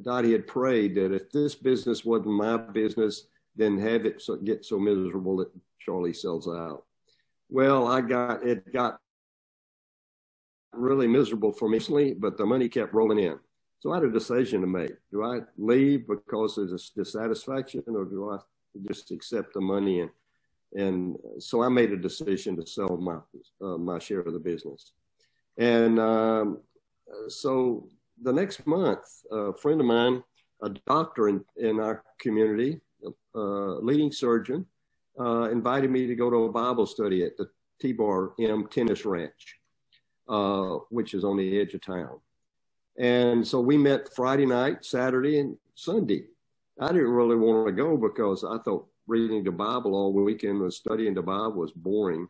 Speaker 3: Dotty had prayed that if this business wasn't my business, then have it get so miserable that Charlie sells out. Well, it got really miserable for me, but the money kept rolling in. So I had a decision to make. Do I leave because of this dissatisfaction, or do I just accept the money And so I made a decision to sell my share of the business. And so the next month, a friend of mine, a doctor in our community, a leading surgeon, invited me to go to a Bible study at the T-Bar M Tennis Ranch, which is on the edge of town. And so we met Friday night, Saturday, and Sunday. I didn't really want to go because I thought reading the Bible all weekend and studying the Bible was boring.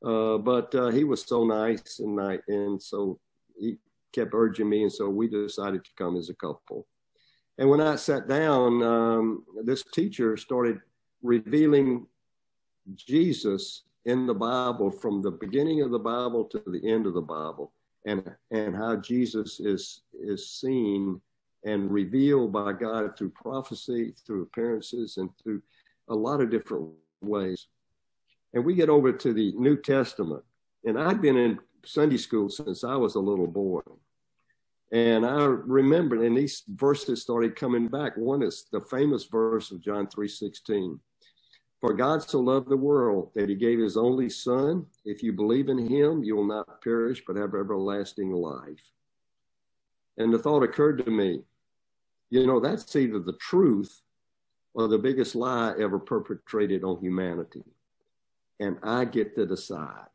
Speaker 3: But he was so nice, and so he kept urging me, and so we decided to come as a couple. And when I sat down, this teacher started revealing Jesus in the Bible from the beginning of the Bible to the end of the Bible, and how Jesus is seen and revealed by God through prophecy, through appearances, and through a lot of different ways. And we get over to the New Testament, and I'd been in Sunday school since I was a little boy. And I remember, and these verses started coming back. One is the famous verse of John 3:16. For God so loved the world that he gave his only son. If you believe in him, you will not perish, but have everlasting life. And the thought occurred to me, you know, that's either the truth or the biggest lie ever perpetrated on humanity. And I get to decide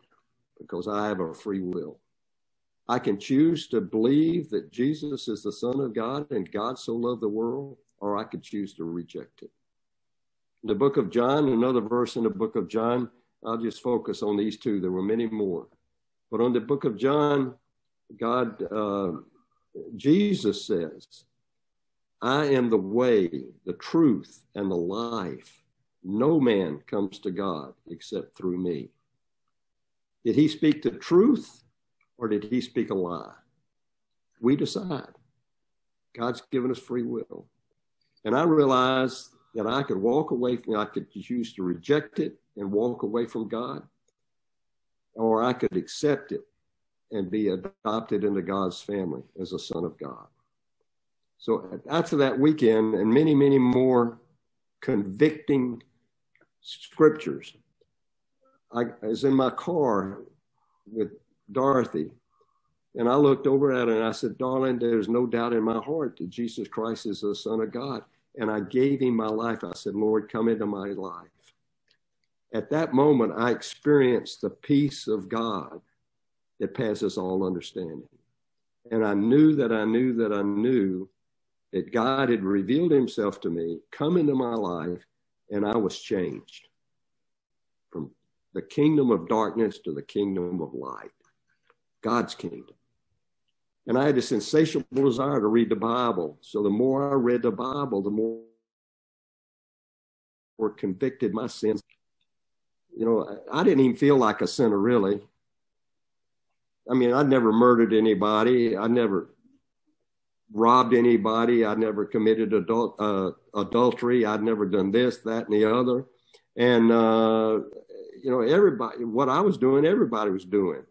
Speaker 3: because I have a free will. I can choose to believe that Jesus is the Son of God and God so loved the world, or I could choose to reject it. In the book of John, another verse in the book of John, I'll just focus on these two. There were many more. But on the book of John, Jesus says, I am the way, the truth, and the life. No man comes to God except through me. Did he speak the truth or did he speak a lie? We decide. God's given us free will. And I realized that I could walk away from it. I could choose to reject it and walk away from God, or I could accept it and be adopted into God's family as a son of God. So after that weekend and many, many more convicting scriptures, I was in my car with Dorothy, and I looked over at her and I said, darling, there's no doubt in my heart that Jesus Christ is the Son of God. And I gave him my life. I said, Lord, come into my life. At that moment, I experienced the peace of God that passes all understanding. And I knew that God had revealed himself to me, come into my life, and I was changed from the kingdom of darkness to the kingdom of light, God's kingdom. And I had this insatiable desire to read the Bible. So the more I read the Bible, the more convicted my sins. You know, I didn't even feel like a sinner, really. I mean, I'd never murdered anybody. I never robbed anybody. I never committed adultery. I'd never done this, that, and the other. And, you know, everybody, what I was doing, everybody was doing.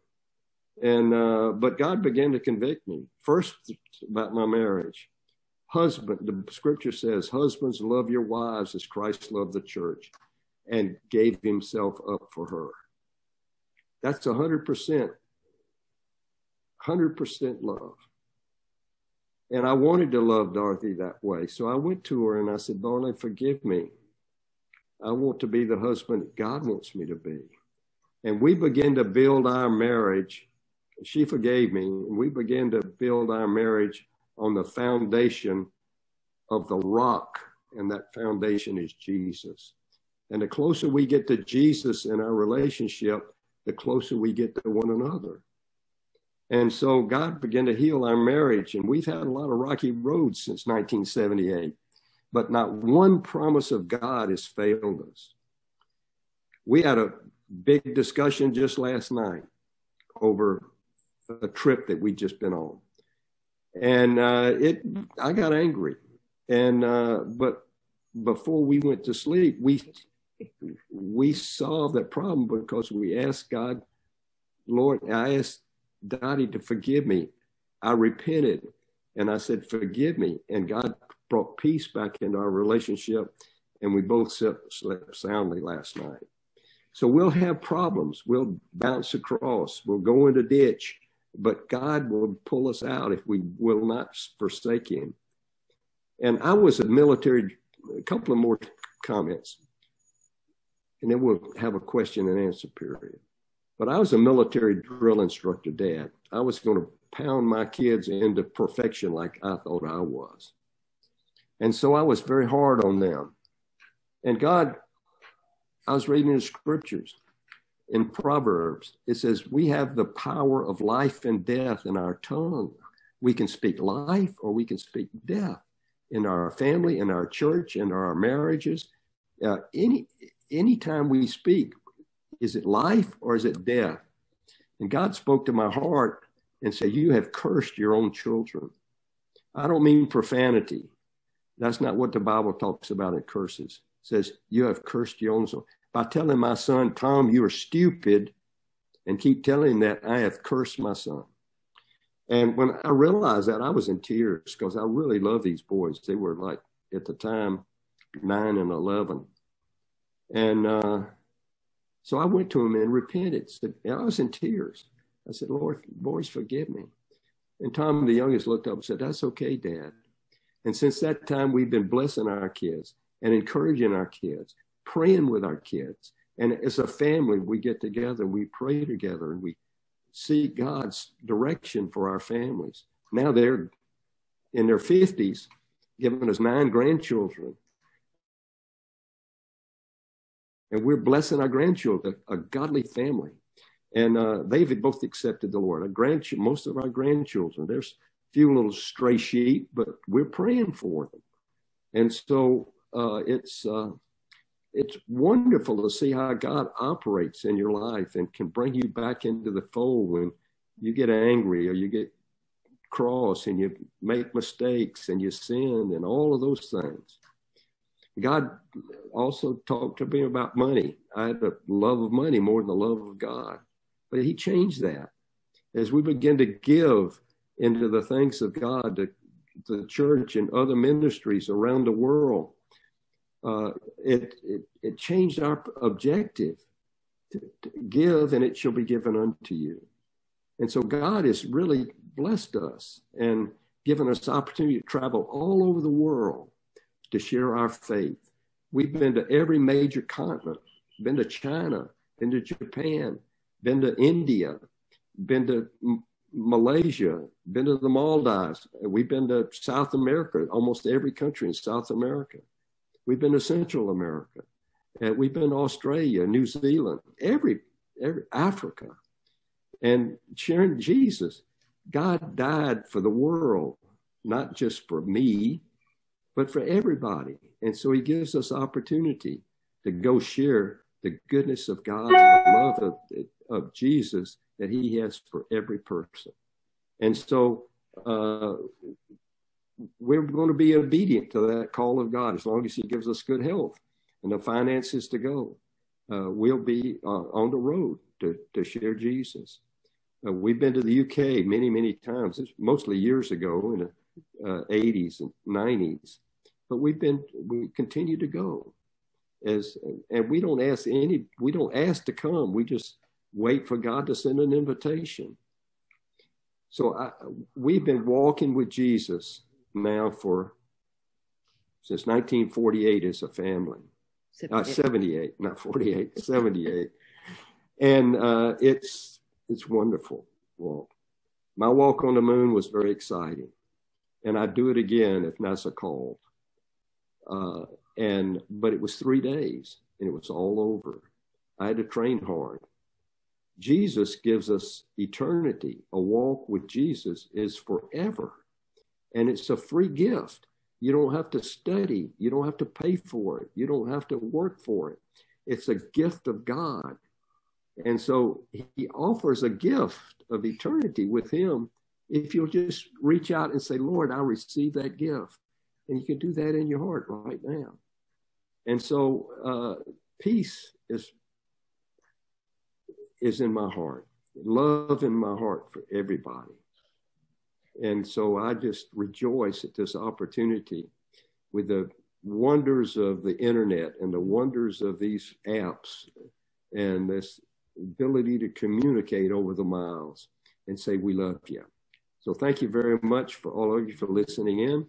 Speaker 3: And, but God began to convict me. First, about my marriage. Husband, the scripture says, husbands, love your wives as Christ loved the church and gave himself up for her. That's 100% love. And I wanted to love Dorothy that way. So I went to her and I said, darling, forgive me. I want to be the husband God wants me to be. And we began to build our marriage. She forgave me. And we began to build our marriage on the foundation of the rock. And that foundation is Jesus. And the closer we get to Jesus in our relationship, the closer we get to one another. And so God began to heal our marriage. And we've had a lot of rocky roads since 1978. But not one promise of God has failed us. We had a big discussion just last night over a trip that we'd just been on. And I got angry. And but before we went to sleep, we solved that problem because we asked God, Lord, I asked Dotty to forgive me. I repented and I said, forgive me. And God brought peace back into our relationship. And we both slept soundly last night. So we'll have problems. We'll bounce across. We'll go in a ditch. But God will pull us out if we will not forsake him. And I was a military, a couple of more comments, and then we'll have a question and answer period. But I was a military drill instructor, Dad. I was going to pound my kids into perfection like I thought I was. And so I was very hard on them. And God, I was reading the scriptures in Proverbs. It says, we have the power of life and death in our tongue. We can speak life or we can speak death in our family, in our church, in our marriages. Anytime we speak, is it life or is it death? And God spoke to my heart and said, you have cursed your own children. I don't mean profanity. That's not what the Bible talks about in curses. It says, you have cursed your own soul. By telling my son, Tom, you are stupid, and keep telling him that, I have cursed my son. And when I realized that, I was in tears because I really love these boys. They were like, at the time, 9 and 11. And so I went to him and repented. I was in tears. I said, Lord, boys, forgive me. And Tom, the youngest, looked up and said, that's okay, Dad. And since that time, we've been blessing our kids and encouraging our kids, praying with our kids. And as a family, we get together, we pray together, and we seek God's direction for our families. Now they're in their 50s, giving us 9 grandchildren. And we're blessing our grandchildren, a godly family. And they've both accepted the Lord. Most of our grandchildren, there's a few little stray sheep, but we're praying for them. And so it's wonderful to see how God operates in your life and can bring you back into the fold when you get angry or you get cross and you make mistakes and you sin and all of those things. God also talked to me about money. I had a love of money more than the love of God. But he changed that. As we begin to give into the things of God, to the church and other ministries around the world, it changed our objective to give, and it shall be given unto you. And so God has really blessed us and given us opportunity to travel all over the world to share our faith. We've been to every major continent, been to China, been to Japan, been to India, been to Malaysia, been to the Maldives. We've been to South America, almost every country in South America. We've been to Central America. And we've been to Australia, New Zealand, every Africa. And sharing Jesus. God died for the world, not just for me, but for everybody. And so he gives us opportunity to go share the goodness of God, the love of Jesus that he has for every person. And so we're going to be obedient to that call of God as long as he gives us good health and the finances to go. We'll be on the road to share Jesus. We've been to the UK many, many times, mostly years ago in the 80s and 90s. But we continue to go. And we don't ask to come. We just wait for God to send an invitation. So we've been walking with Jesus now since 1948 as a family. 78, not 48, 78. And it's wonderful walk. My walk on the moon was very exciting. And I'd do it again if NASA called. But it was 3 days and it was all over. I had to train hard. Jesus gives us eternity. A walk with Jesus is forever. And it's a free gift. You don't have to study. You don't have to pay for it. You don't have to work for it. It's a gift of God. And so he offers a gift of eternity with him if you'll just reach out and say, Lord, I receive that gift. And you can do that in your heart right now. And so peace is in my heart, love in my heart for everybody. And so I just rejoice at this opportunity with the wonders of the internet and the wonders of these apps and this ability to communicate over the miles and say, we love you. So thank you very much for all of you for listening in.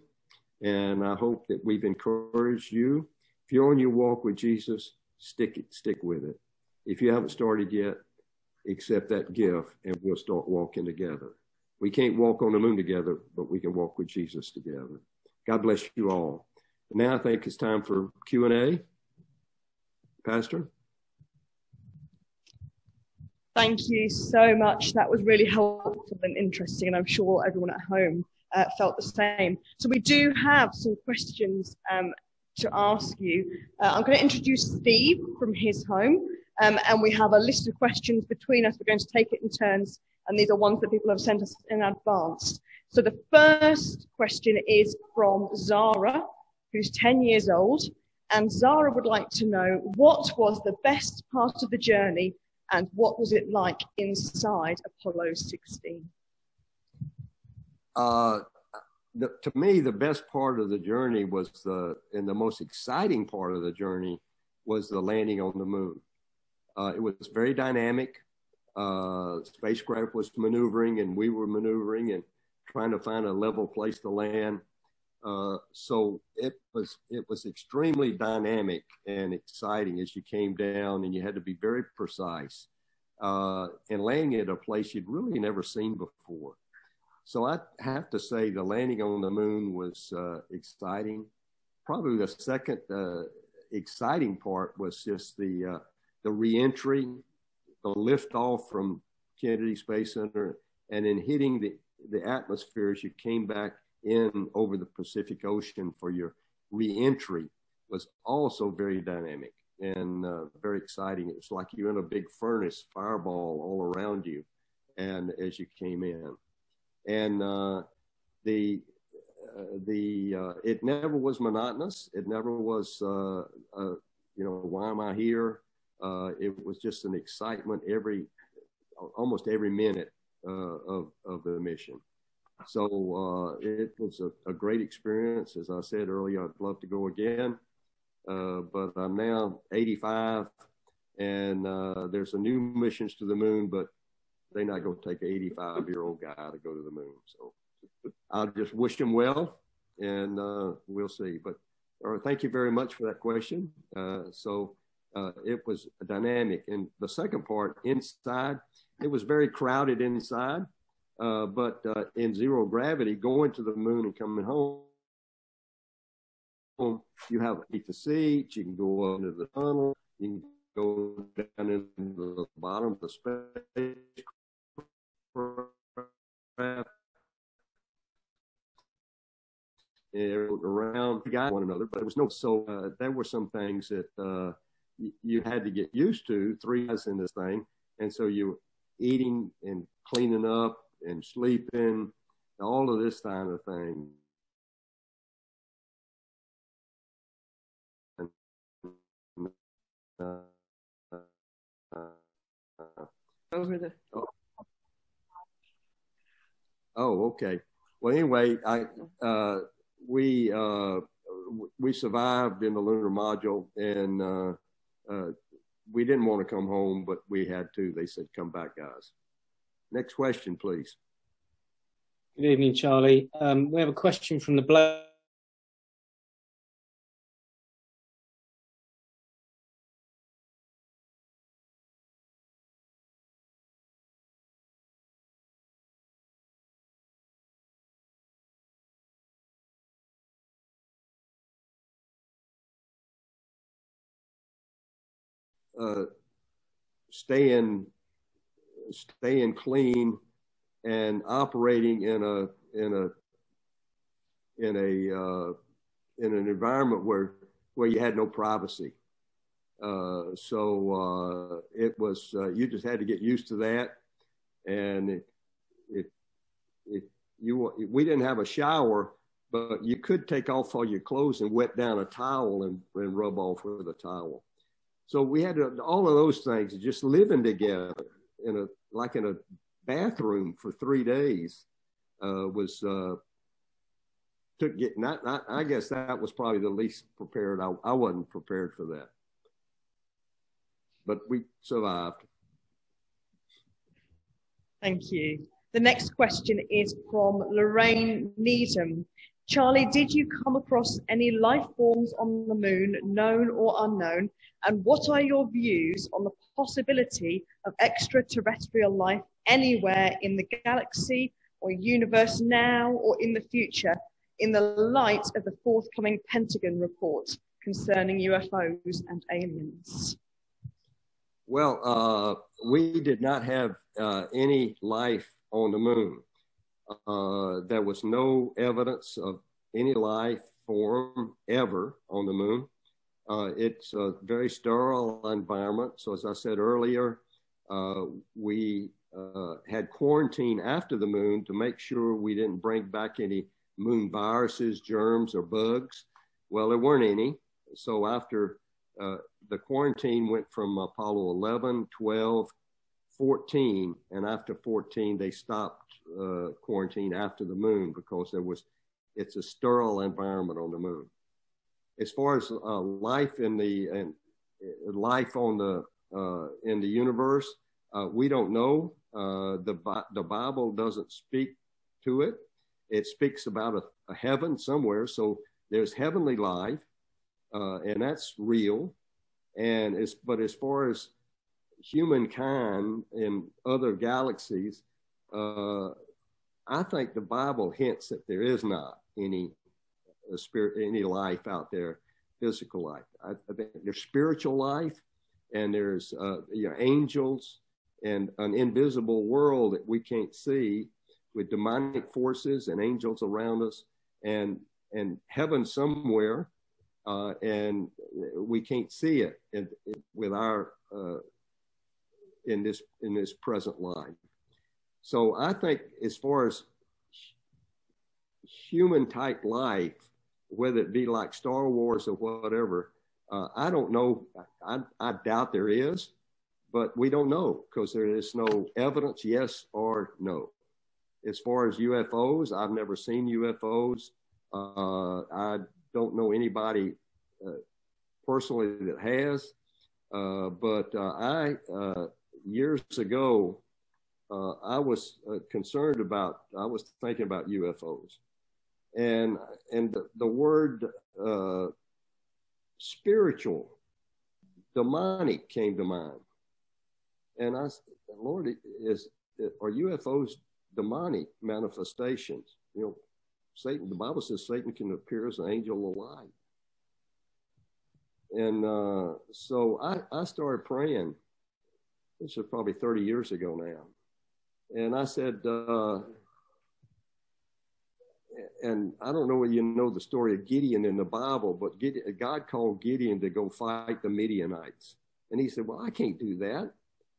Speaker 3: And I hope that we've encouraged you. If you're on your walk with Jesus, stick with it. If you haven't started yet, accept that gift and we'll start walking together. We can't walk on the moon together, but we can walk with Jesus together. God bless you all. Now I think it's time for Q&A. Pastor?
Speaker 2: Thank you so much. That was really helpful and interesting, and I'm sure everyone at home felt the same. So we do have some questions to ask you. I'm going to introduce Steve from his home, and we have a list of questions between us. We're going to take it in turns, and these are ones that people have sent us in advance. So the first question is from Zara, who's 10 years old, and Zara would like to know, what was the best part of the journey and what was it like inside Apollo 16?
Speaker 3: To me, the best part of the journey was and the most exciting part of the journey was the landing on the moon. It was very dynamic. Spacecraft was maneuvering and we were maneuvering and trying to find a level place to land. So it was extremely dynamic and exciting as you came down, and you had to be very precise and landing at a place you'd really never seen before. So I have to say the landing on the moon was exciting. Probably the second exciting part was just the reentry, the liftoff from Kennedy Space Center, and then hitting the atmosphere as you came back in over the Pacific Ocean for your reentry was also very dynamic and very exciting. It was like you're in a big furnace, fireball all around you, and as you came in, and it never was monotonous. It never was, why am I here? It was just an excitement almost every minute of the mission. So it was a great experience. As I said earlier, I'd love to go again, but I'm now 85, and there's a new missions to the moon, but they're not going to take an 85-year-old guy to go to the moon. So I'll just wish him well, and we'll see. But thank you very much for that question. It was dynamic. And the second part, inside, it was very crowded inside. But in zero gravity, going to the moon and coming home, you have the seats, you can go into the tunnel, you can go down into the bottom of the spacecraft, around one another, but it was there were some things that you had to get used to, 3 guys in this thing, and so you eating and cleaning up and sleeping, all of this kind of thing.
Speaker 2: Over the.
Speaker 3: Oh, okay. Well, anyway, we survived in the lunar module, and we didn't want to come home, but we had to. They said, "Come back, guys." Next question, please.
Speaker 5: Good evening, Charlie. We have a question from the bloke.
Speaker 3: Staying clean and operating in an environment where you had no privacy. So it was you just had to get used to that, and we didn't have a shower, but you could take off all your clothes and wet down a towel and rub off with a towel. So we had all of those things, just living together in a bathroom for 3 days I guess that was probably the least prepared. I wasn't prepared for that. but we survived.
Speaker 2: Thank you. The next question is from Lorraine Needham. Charlie, did you come across any life forms on the moon, known or unknown? And what are your views on the possibility of extraterrestrial life anywhere in the galaxy or universe now or in the future, in the light of the forthcoming Pentagon report concerning UFOs and aliens?
Speaker 3: Well, we did not have any life on the moon. There was no evidence of any life form ever on the moon. It's a very sterile environment. So as I said earlier, we had quarantine after the moon to make sure we didn't bring back any moon viruses, germs, or bugs. Well, there weren't any. So after the quarantine went from Apollo 11, 12, 14, and after 14, they stopped quarantine after the moon because it's a sterile environment on the moon. As far as life in the life on the in the universe, we don't know. The Bible doesn't speak to it. It speaks about a heaven somewhere. So there's heavenly life, and that's real. But as far as humankind in other galaxies, I think the Bible hints that there is not any any life out there, physical life. I think there's spiritual life, and there's angels and an invisible world that we can't see, with demonic forces and angels around us, and heaven somewhere, and we can't see it with our in this present life. So I think as far as human type life, whether it be like Star Wars or whatever, I don't know. I doubt there is, but we don't know because there is no evidence, yes or no. As far as UFOs, I've never seen UFOs. I don't know anybody personally that has, but years ago, I was I was thinking about UFOs, and the word spiritual, demonic came to mind. And I said, Lord, are UFOs demonic manifestations? Satan, the Bible says Satan can appear as an angel of light. And so I started praying. This was probably 30 years ago now. And I said, and I don't know whether you know the story of Gideon in the Bible, but God called Gideon to go fight the Midianites. And he said, well, I can't do that.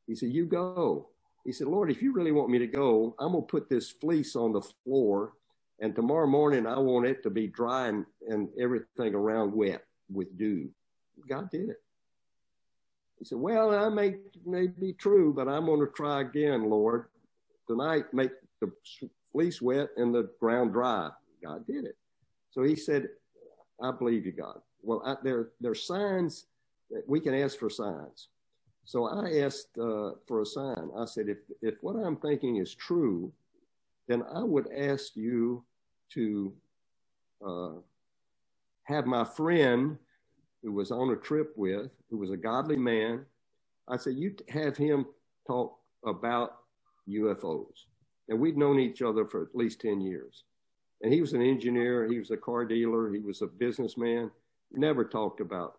Speaker 3: He said, you go. He said, Lord, if you really want me to go, I'm going to put this fleece on the floor, and tomorrow morning I want it to be dry and everything around wet with dew. God did it. He said, well, that may be true, but I'm going to try again, Lord. Tonight, make the fleece wet and the ground dry. God did it. So he said, I believe you, God. Well, there are signs that we can ask for signs. So I asked for a sign. I said, if what I'm thinking is true, then I would ask you to have my friend who was on a trip with, who was a godly man. I said, you have him talk about UFOs. And we'd known each other for at least 10 years. And he was an engineer, he was a car dealer, he was a businessman, never talked about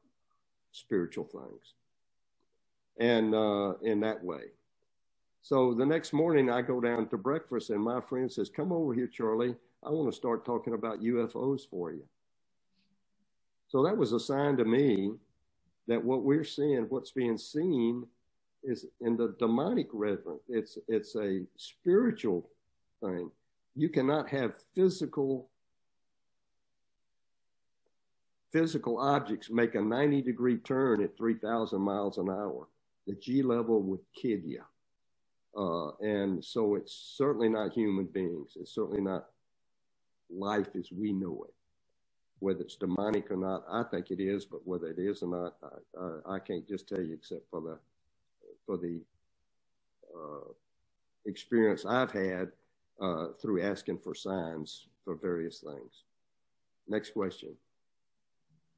Speaker 3: spiritual things. And in that way. So the next morning I go down to breakfast and my friend says, come over here, Charlie. I want to start talking about UFOs for you. So that was a sign to me that what we're seeing, what's being seen, is in the demonic realm. It's a spiritual thing. You cannot have physical objects make a 90-degree turn at 3,000 miles an hour. The G level would kill you. And so it's certainly not human beings. It's certainly not life as we know it. Whether it's demonic or not, I think it is, but whether it is or not, I can't just tell you except for for the experience I've had through asking for signs for various things. Next question.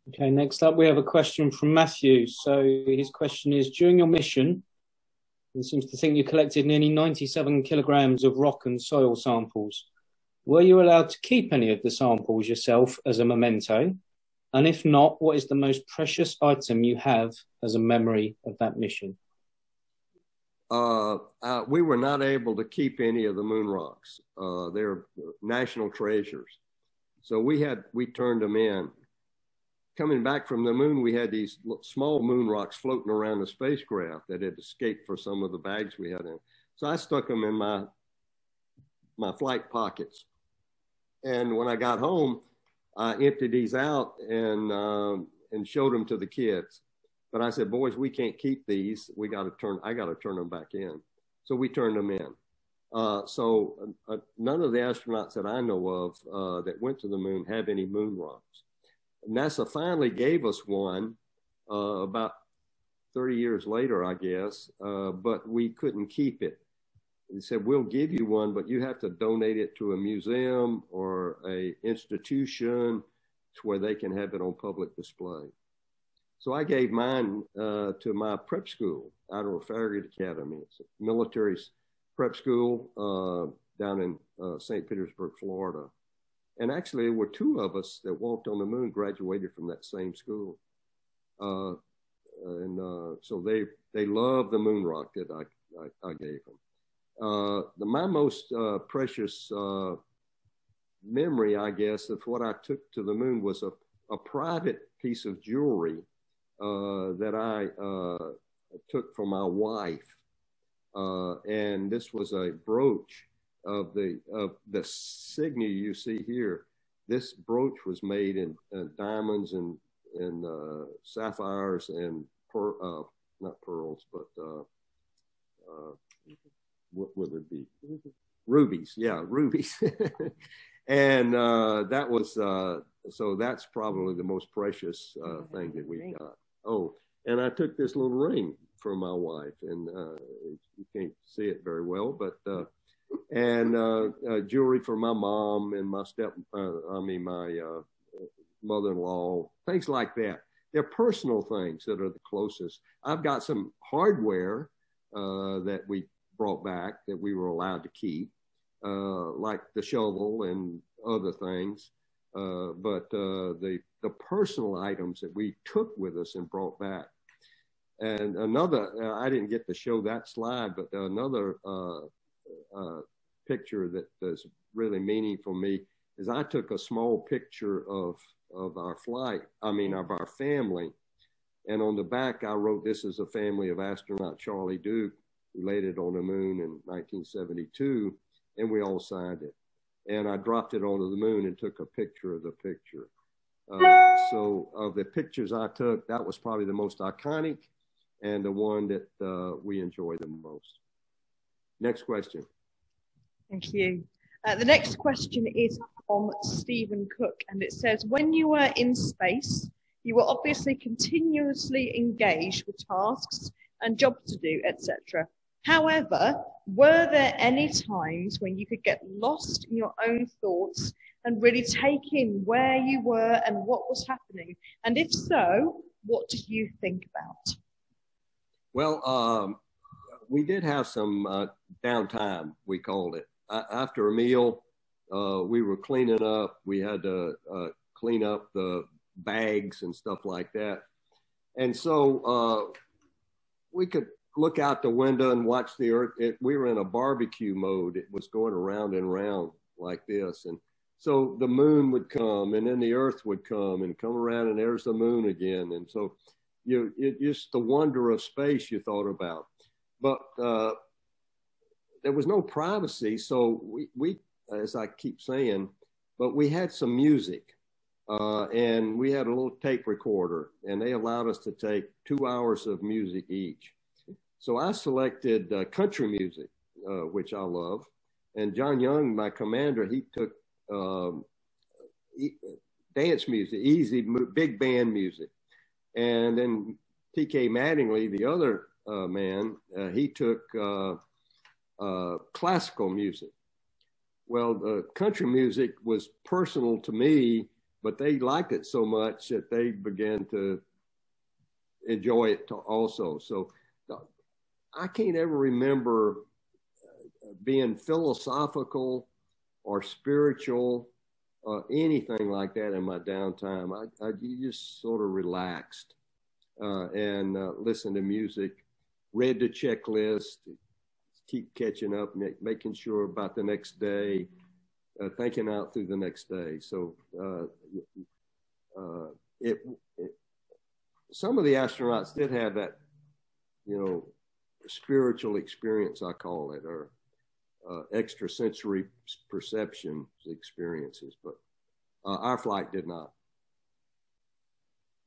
Speaker 5: Okay, next up we have a question from Matthew. So his question is, during your mission, he seems to think you collected nearly 97 kilograms of rock and soil samples. Were you allowed to keep any of the samples yourself as a memento? And if not, what is the most precious item you have as a memory of that mission?
Speaker 3: We were not able to keep any of the moon rocks. They're national treasures. So we turned them in. Coming back from the moon, we had these small moon rocks floating around the spacecraft that had escaped for some of the bags we had in. So I stuck them in my flight pockets. And when I got home, I emptied these out and showed them to the kids. But I said, boys, we can't keep these. I got to turn them back in. So we turned them in. So none of the astronauts that I know of that went to the moon have any moon rocks. NASA finally gave us one about 30 years later, I guess, but we couldn't keep it. They said, we'll give you one, but you have to donate it to a museum or a institution to where they can have it on public display. So I gave mine to my prep school out of Farragut Academy. It's a military prep school down in St. Petersburg, Florida. And actually, there were two of us that walked on the moon, graduated from that same school. So they love the moon rock that I gave them. My most precious memory, I guess, of what I took to the moon was a private piece of jewelry that I took from my wife. And this was a brooch of the signal you see here. This brooch was made in diamonds and sapphires and not pearls, but what would it be? Rubies. Yeah, rubies. And that was so that's probably the most precious thing that we got. Oh, and I took this little ring from my wife, and you can't see it very well, but and jewelry for my mom and my my mother-in-law, things like that. They're personal things that are the closest. I've got some hardware that we brought back that we were allowed to keep, like the shovel and other things. But the personal items that we took with us and brought back. And another, I didn't get to show that slide, but another picture that is really meaningful for me is I took a small picture of our flight, of our family. And on the back, I wrote, "This is a family of astronaut Charlie Duke, who landed on the moon in 1972, and we all signed it." And I dropped it onto the moon and took a picture of the picture. So of the pictures I took, that was probably the most iconic and the one that we enjoy the most. Next question.
Speaker 2: Thank you. The next question is from Stephen Cook, and it says, when you were in space, you were obviously continuously engaged with tasks and jobs to do, etc. However, were there any times when you could get lost in your own thoughts and really take in where you were and what was happening? And if so, what did you think about?
Speaker 3: Well, we did have some downtime, we called it. After a meal, we were cleaning up. We had to clean up the bags and stuff like that. And so we could look out the window and watch the earth. We were in a barbecue mode. It was going around and around like this. And so the moon would come, and then the earth would come and come around, and there's the moon again. And so just the wonder of space you thought about. But there was no privacy. So we, as I keep saying, but we had some music. And we had a little tape recorder, and they allowed us to take 2 hours of music each. So I selected country music, which I love. And John Young, my commander, he took dance music, easy, big band music. And then T.K. Mattingly, the other man, he took classical music. Well, country music was personal to me, but they liked it so much that they began to enjoy it also. So I can't ever remember being philosophical or spiritual or anything like that in my downtime. You just sort of relaxed and listened to music, read the checklist, keep catching up, making sure about the next day, thinking out through the next day. So some of the astronauts did have that, spiritual experience, I call it, or extrasensory perception experiences, but our flight did not.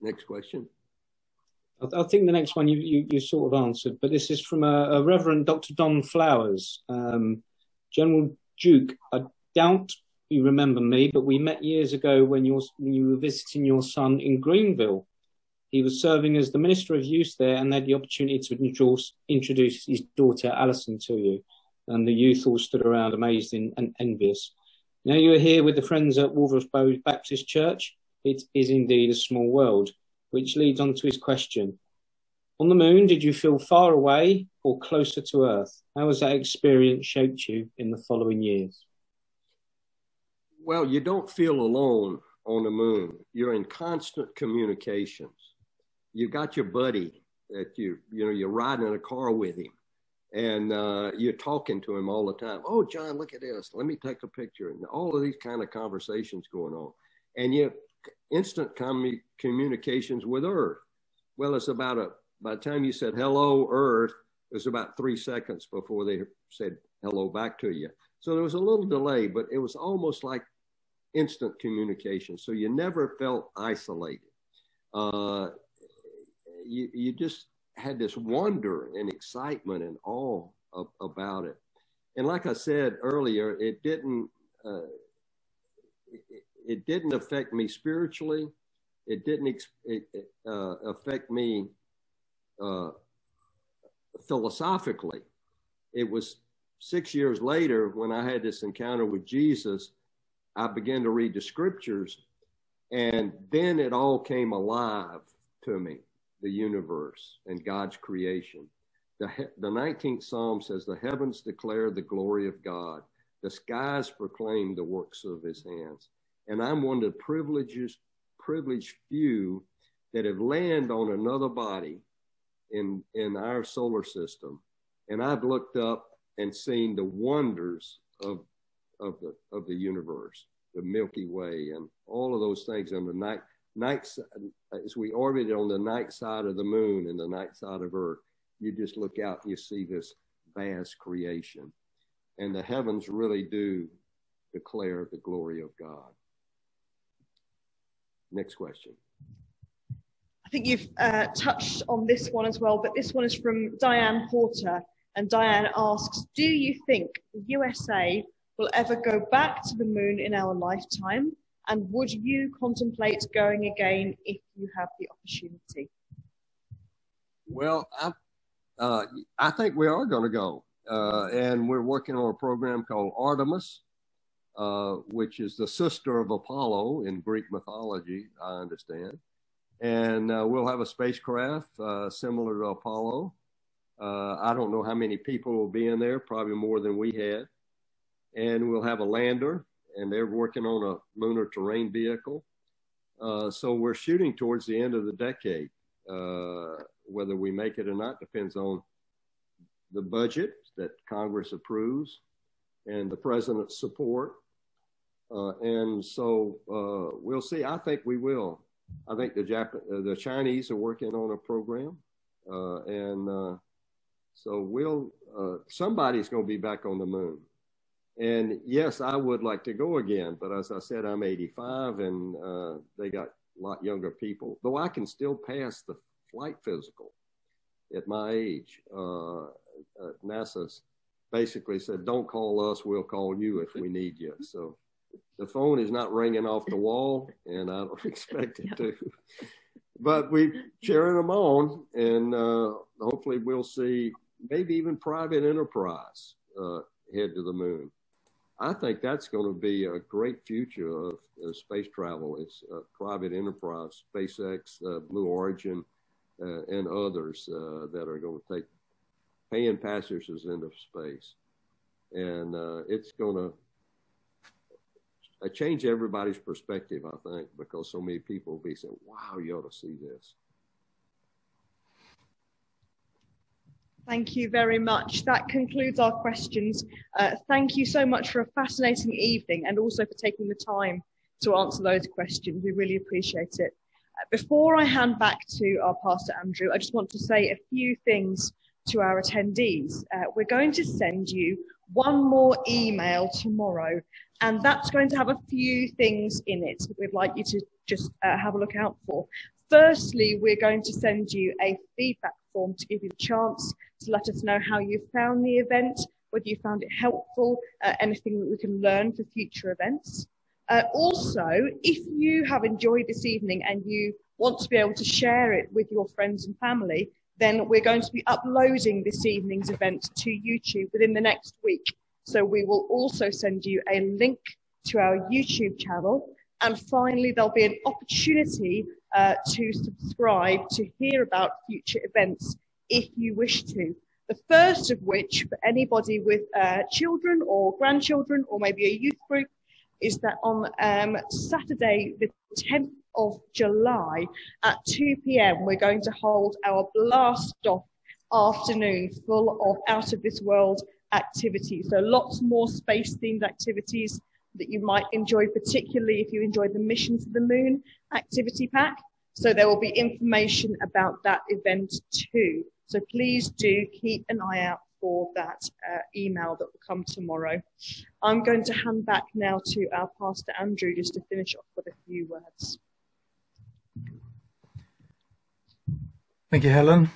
Speaker 3: Next question.
Speaker 5: I think the next one you sort of answered, but this is from a Reverend Dr. Don Flowers. General Duke, I doubt you remember me, but we met years ago when you were visiting your son in Greenville. He was serving as the Minister of Youth there and had the opportunity to introduce his daughter Alison to you. And the youth all stood around amazed and envious. Now you are here with the friends at WRBC Baptist Church. It is indeed a small world, which leads on to his question. On the moon, did you feel far away or closer to Earth? How has that experience shaped you in the following years?
Speaker 3: Well, you don't feel alone on the moon. You're in constant communications. You got your buddy that you're riding in a car with him. And you're talking to him all the time. Oh, John, look at this. Let me take a picture. And all of these kind of conversations going on. And you instant communications with Earth. Well, it's by the time you said, hello, Earth, it was about 3 seconds before they said hello back to you. So there was a little delay, but it was almost like instant communication. So you never felt isolated. You just had this wonder and excitement and awe about it. And like I said earlier, it didn't affect me spiritually. It didn't affect me philosophically. It was 6 years later when I had this encounter with Jesus, I began to read the scriptures, and then it all came alive to me. The universe and God's creation. The 19th Psalm says, the heavens declare the glory of God. The skies proclaim the works of his hands. And I'm one of the privileged few that have landed on another body in our solar system. And I've looked up and seen the wonders of the universe, the Milky Way and all of those things on the night as we orbited on the night side of the moon and the night side of Earth, you just look out and you see this vast creation. And the heavens really do declare the glory of God. Next question.
Speaker 2: I think you've touched on this one as well, but this one is from Diane Porter. And Diane asks, do you think the USA will ever go back to the moon in our lifetime? And would you contemplate going again if you have the opportunity?
Speaker 3: Well, I think we are going to go. And we're working on a program called Artemis, which is the sister of Apollo in Greek mythology, I understand. And we'll have a spacecraft similar to Apollo. I don't know how many people will be in there, probably more than we had. And we'll have a lander. And they're working on a lunar terrain vehicle. So we're shooting towards the end of the decade. Whether we make it or not depends on the budget that Congress approves and the president's support. And so we'll see. I think we will. I think the Chinese are working on a program. So somebody's going to be back on the moon. And yes, I would like to go again, but as I said, I'm 85 and they got a lot younger people, though I can still pass the flight physical at my age. NASA's basically said, don't call us, we'll call you if we need you. So the phone is not ringing off the wall and I don't expect it to. but we're cheering them on, and hopefully we'll see maybe even private enterprise head to the moon. I think that's going to be a great future of space travel. It's private enterprise, SpaceX, Blue Origin, and others that are going to take paying passengers into space. And it's going to change everybody's perspective, I think, because so many people will be saying, wow, you ought to see this.
Speaker 2: Thank you very much. That concludes our questions. Thank you so much for a fascinating evening and also for taking the time to answer those questions. We really appreciate it. Before I hand back to our Pastor Andrew, I just want to say a few things to our attendees. We're going to send you one more email tomorrow, and that's going to have a few things in it that we'd like you to just have a look out for. Firstly, we're going to send you a feedback form to give you the chance to let us know how you found the event, whether you found it helpful, anything that we can learn for future events. Also, if you have enjoyed this evening and you want to be able to share it with your friends and family, then we're going to be uploading this evening's event to YouTube within the next week. So we will also send you a link to our YouTube channel. And finally, there'll be an opportunity to subscribe to hear about future events if you wish to. The first of which, for anybody with children or grandchildren or maybe a youth group, is that on Saturday, the 10th of July at 2 p.m, we're going to hold our blast off afternoon full of out of this world activities. So lots more space themed activities that you might enjoy, particularly if you enjoy the Mission to the Moon activity pack. So there will be information about that event too. So please do keep an eye out for that email that will come tomorrow. I'm going to hand back now to our Pastor Andrew just to finish off with a few words.
Speaker 1: Thank you, Helen.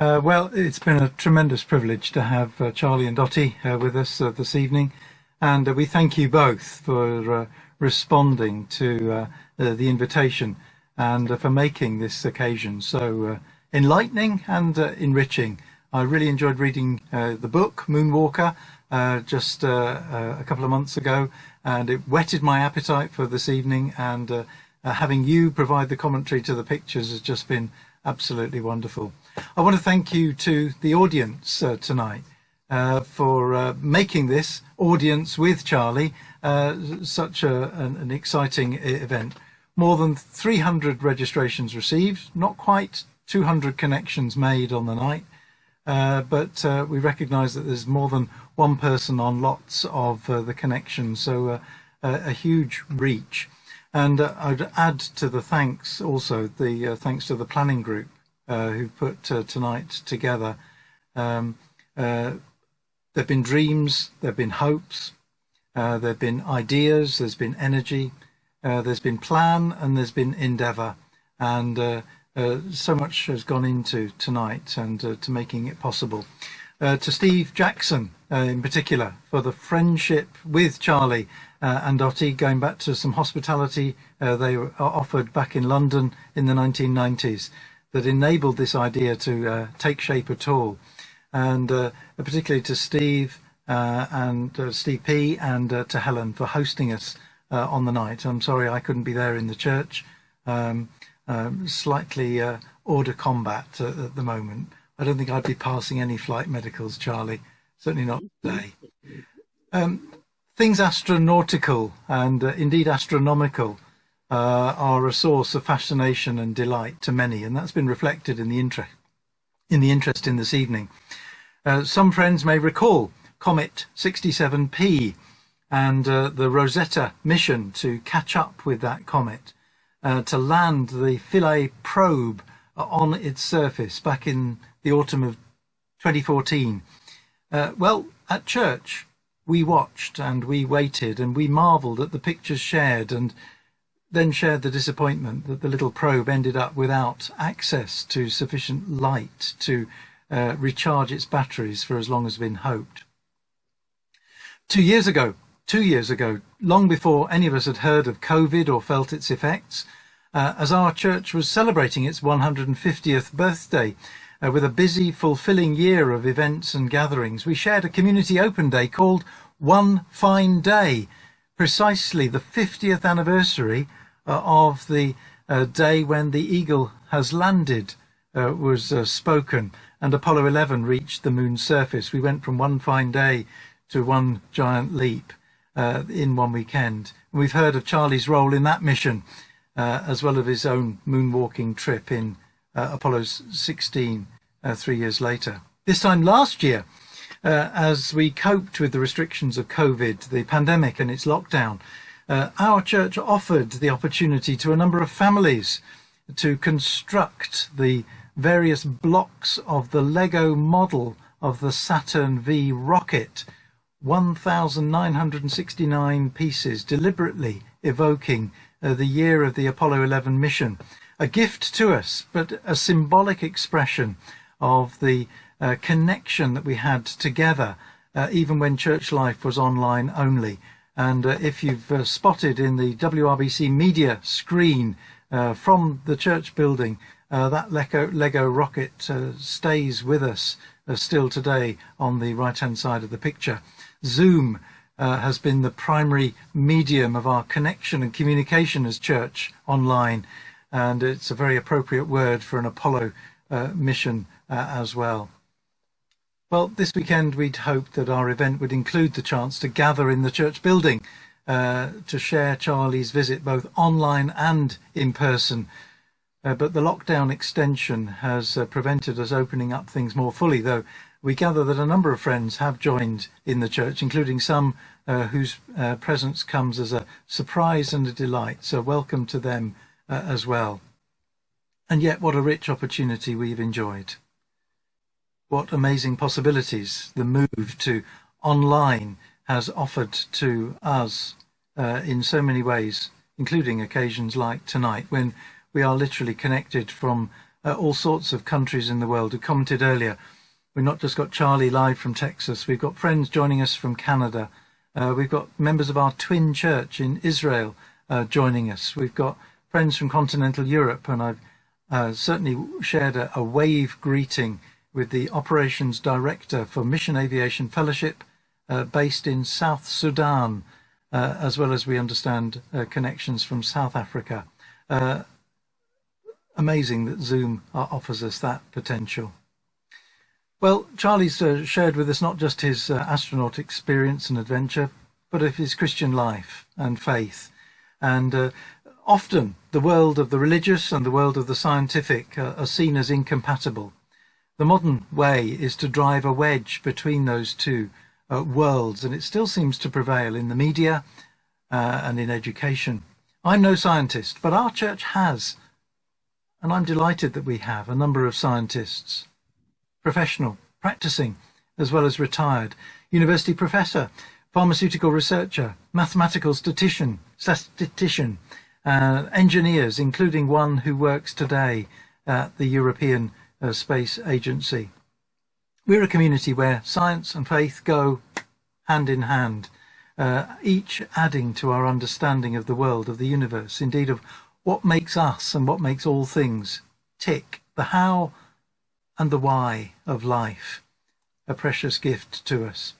Speaker 1: Well, it's been a tremendous privilege to have Charlie and Dotty with us this evening. And we thank you both for responding to the invitation and for making this occasion so enlightening and enriching. I really enjoyed reading the book, Moonwalker, just a couple of months ago, and it whetted my appetite for this evening. And having you provide the commentary to the pictures has just been absolutely wonderful. I want to thank you to the audience tonight for making this audience with Charlie such an exciting event. More than 300 registrations received, not quite 200 connections made on the night, but we recognise that there's more than one person on lots of the connections, so a huge reach. And I'd add to the thanks also the thanks to the planning group who put tonight together. There've been dreams, there've been hopes, there've been ideas, there's been energy, there's been plan, and there's been endeavour, and so much has gone into tonight and to making it possible. To Steve Jackson in particular for the friendship with Charlie and Dotty, going back to some hospitality they were offered back in London in the 1990s that enabled this idea to take shape at all. And particularly to Steve and Steve P and to Helen for hosting us on the night. I'm sorry I couldn't be there in the church. Slightly hors de combat at the moment. I don't think I'd be passing any flight medicals, Charlie. Certainly not today. Things astronautical and indeed astronomical are a source of fascination and delight to many, and that's been reflected in the interest in this evening. Some friends may recall Comet 67P and the Rosetta mission to catch up with that comet, to land the Philae probe on its surface back in the autumn of 2014. Well, at church, we watched and we waited and we marvelled at the pictures shared, and then shared the disappointment that the little probe ended up without access to sufficient light to recharge its batteries for as long as been hoped. 2 years ago, long before any of us had heard of COVID or felt its effects, as our church was celebrating its 150th birthday. With a busy, fulfilling year of events and gatherings, we shared a community open day called One Fine Day, precisely the 50th anniversary of the day when the eagle has landed was spoken and Apollo 11 reached the moon's surface. We went from one fine day to one giant leap in one weekend. And we've heard of Charlie's role in that mission, as well as his own moonwalking trip in Apollo 16 3 years later. This time last year, as we coped with the restrictions of COVID, the pandemic and its lockdown, our church offered the opportunity to a number of families to construct the various blocks of the Lego model of the Saturn V rocket, 1,969 pieces, deliberately evoking the year of the Apollo 11 mission. A gift to us, but a symbolic expression of the connection that we had together, even when church life was online only. And if you've spotted in the WRBC media screen from the church building, that Lego rocket stays with us still today on the right-hand side of the picture. Zoom has been the primary medium of our connection and communication as church online, and it's a very appropriate word for an Apollo mission as well. Well, this weekend we'd hoped that our event would include the chance to gather in the church building to share Charlie's visit both online and in person. But the lockdown extension has prevented us opening up things more fully, though we gather that a number of friends have joined in the church, including some whose presence comes as a surprise and a delight. So welcome to them as well. And yet what a rich opportunity we've enjoyed. What amazing possibilities the move to online has offered to us in so many ways, including occasions like tonight when we are literally connected from all sorts of countries in the world. Who commented earlier, we've not just got Charlie live from Texas, we've got friends joining us from Canada, we've got members of our twin church in Israel joining us, we've got friends from continental Europe, and I've certainly shared a wave greeting with the operations director for Mission Aviation Fellowship based in South Sudan, as well as we understand connections from South Africa. Amazing that Zoom offers us that potential. Well, Charlie's shared with us not just his astronaut experience and adventure, but of his Christian life and faith. And often the world of the religious and the world of the scientific are seen as incompatible. The modern way is to drive a wedge between those two worlds, and it still seems to prevail in the media and in education. I'm no scientist, but our church has, and I'm delighted that we have a number of scientists, professional, practicing, as well as retired, university professor, pharmaceutical researcher, mathematical statistician, engineers, including one who works today at the European Space Agency. We're a community where science and faith go hand in hand, each adding to our understanding of the world, of the universe, indeed of what makes us and what makes all things tick, the how and the why of life, a precious gift to us.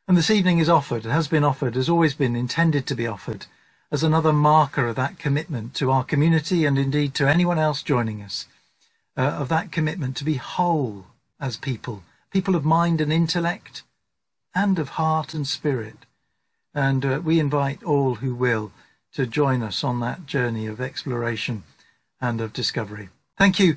Speaker 1: And this evening is offered, has been offered, has always been intended to be offered as another marker of that commitment to our community and indeed to anyone else joining us, of that commitment to be whole as people of mind and intellect and of heart and spirit. And we invite all who will to join us on that journey of exploration and of discovery. Thank you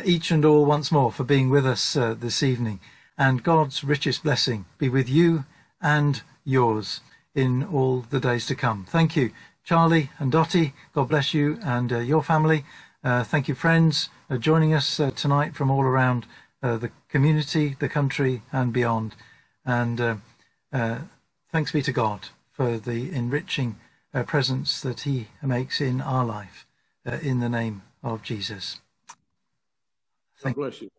Speaker 1: each and all once more for being with us this evening, and God's richest blessing be with you and yours in all the days to come. Thank you, Charlie and Dotty. God bless you and your family. Thank you, friends, joining us tonight from all around the community, the country and beyond. And thanks be to God for the enriching presence that he makes in our life, in the name of Jesus.
Speaker 3: God bless you.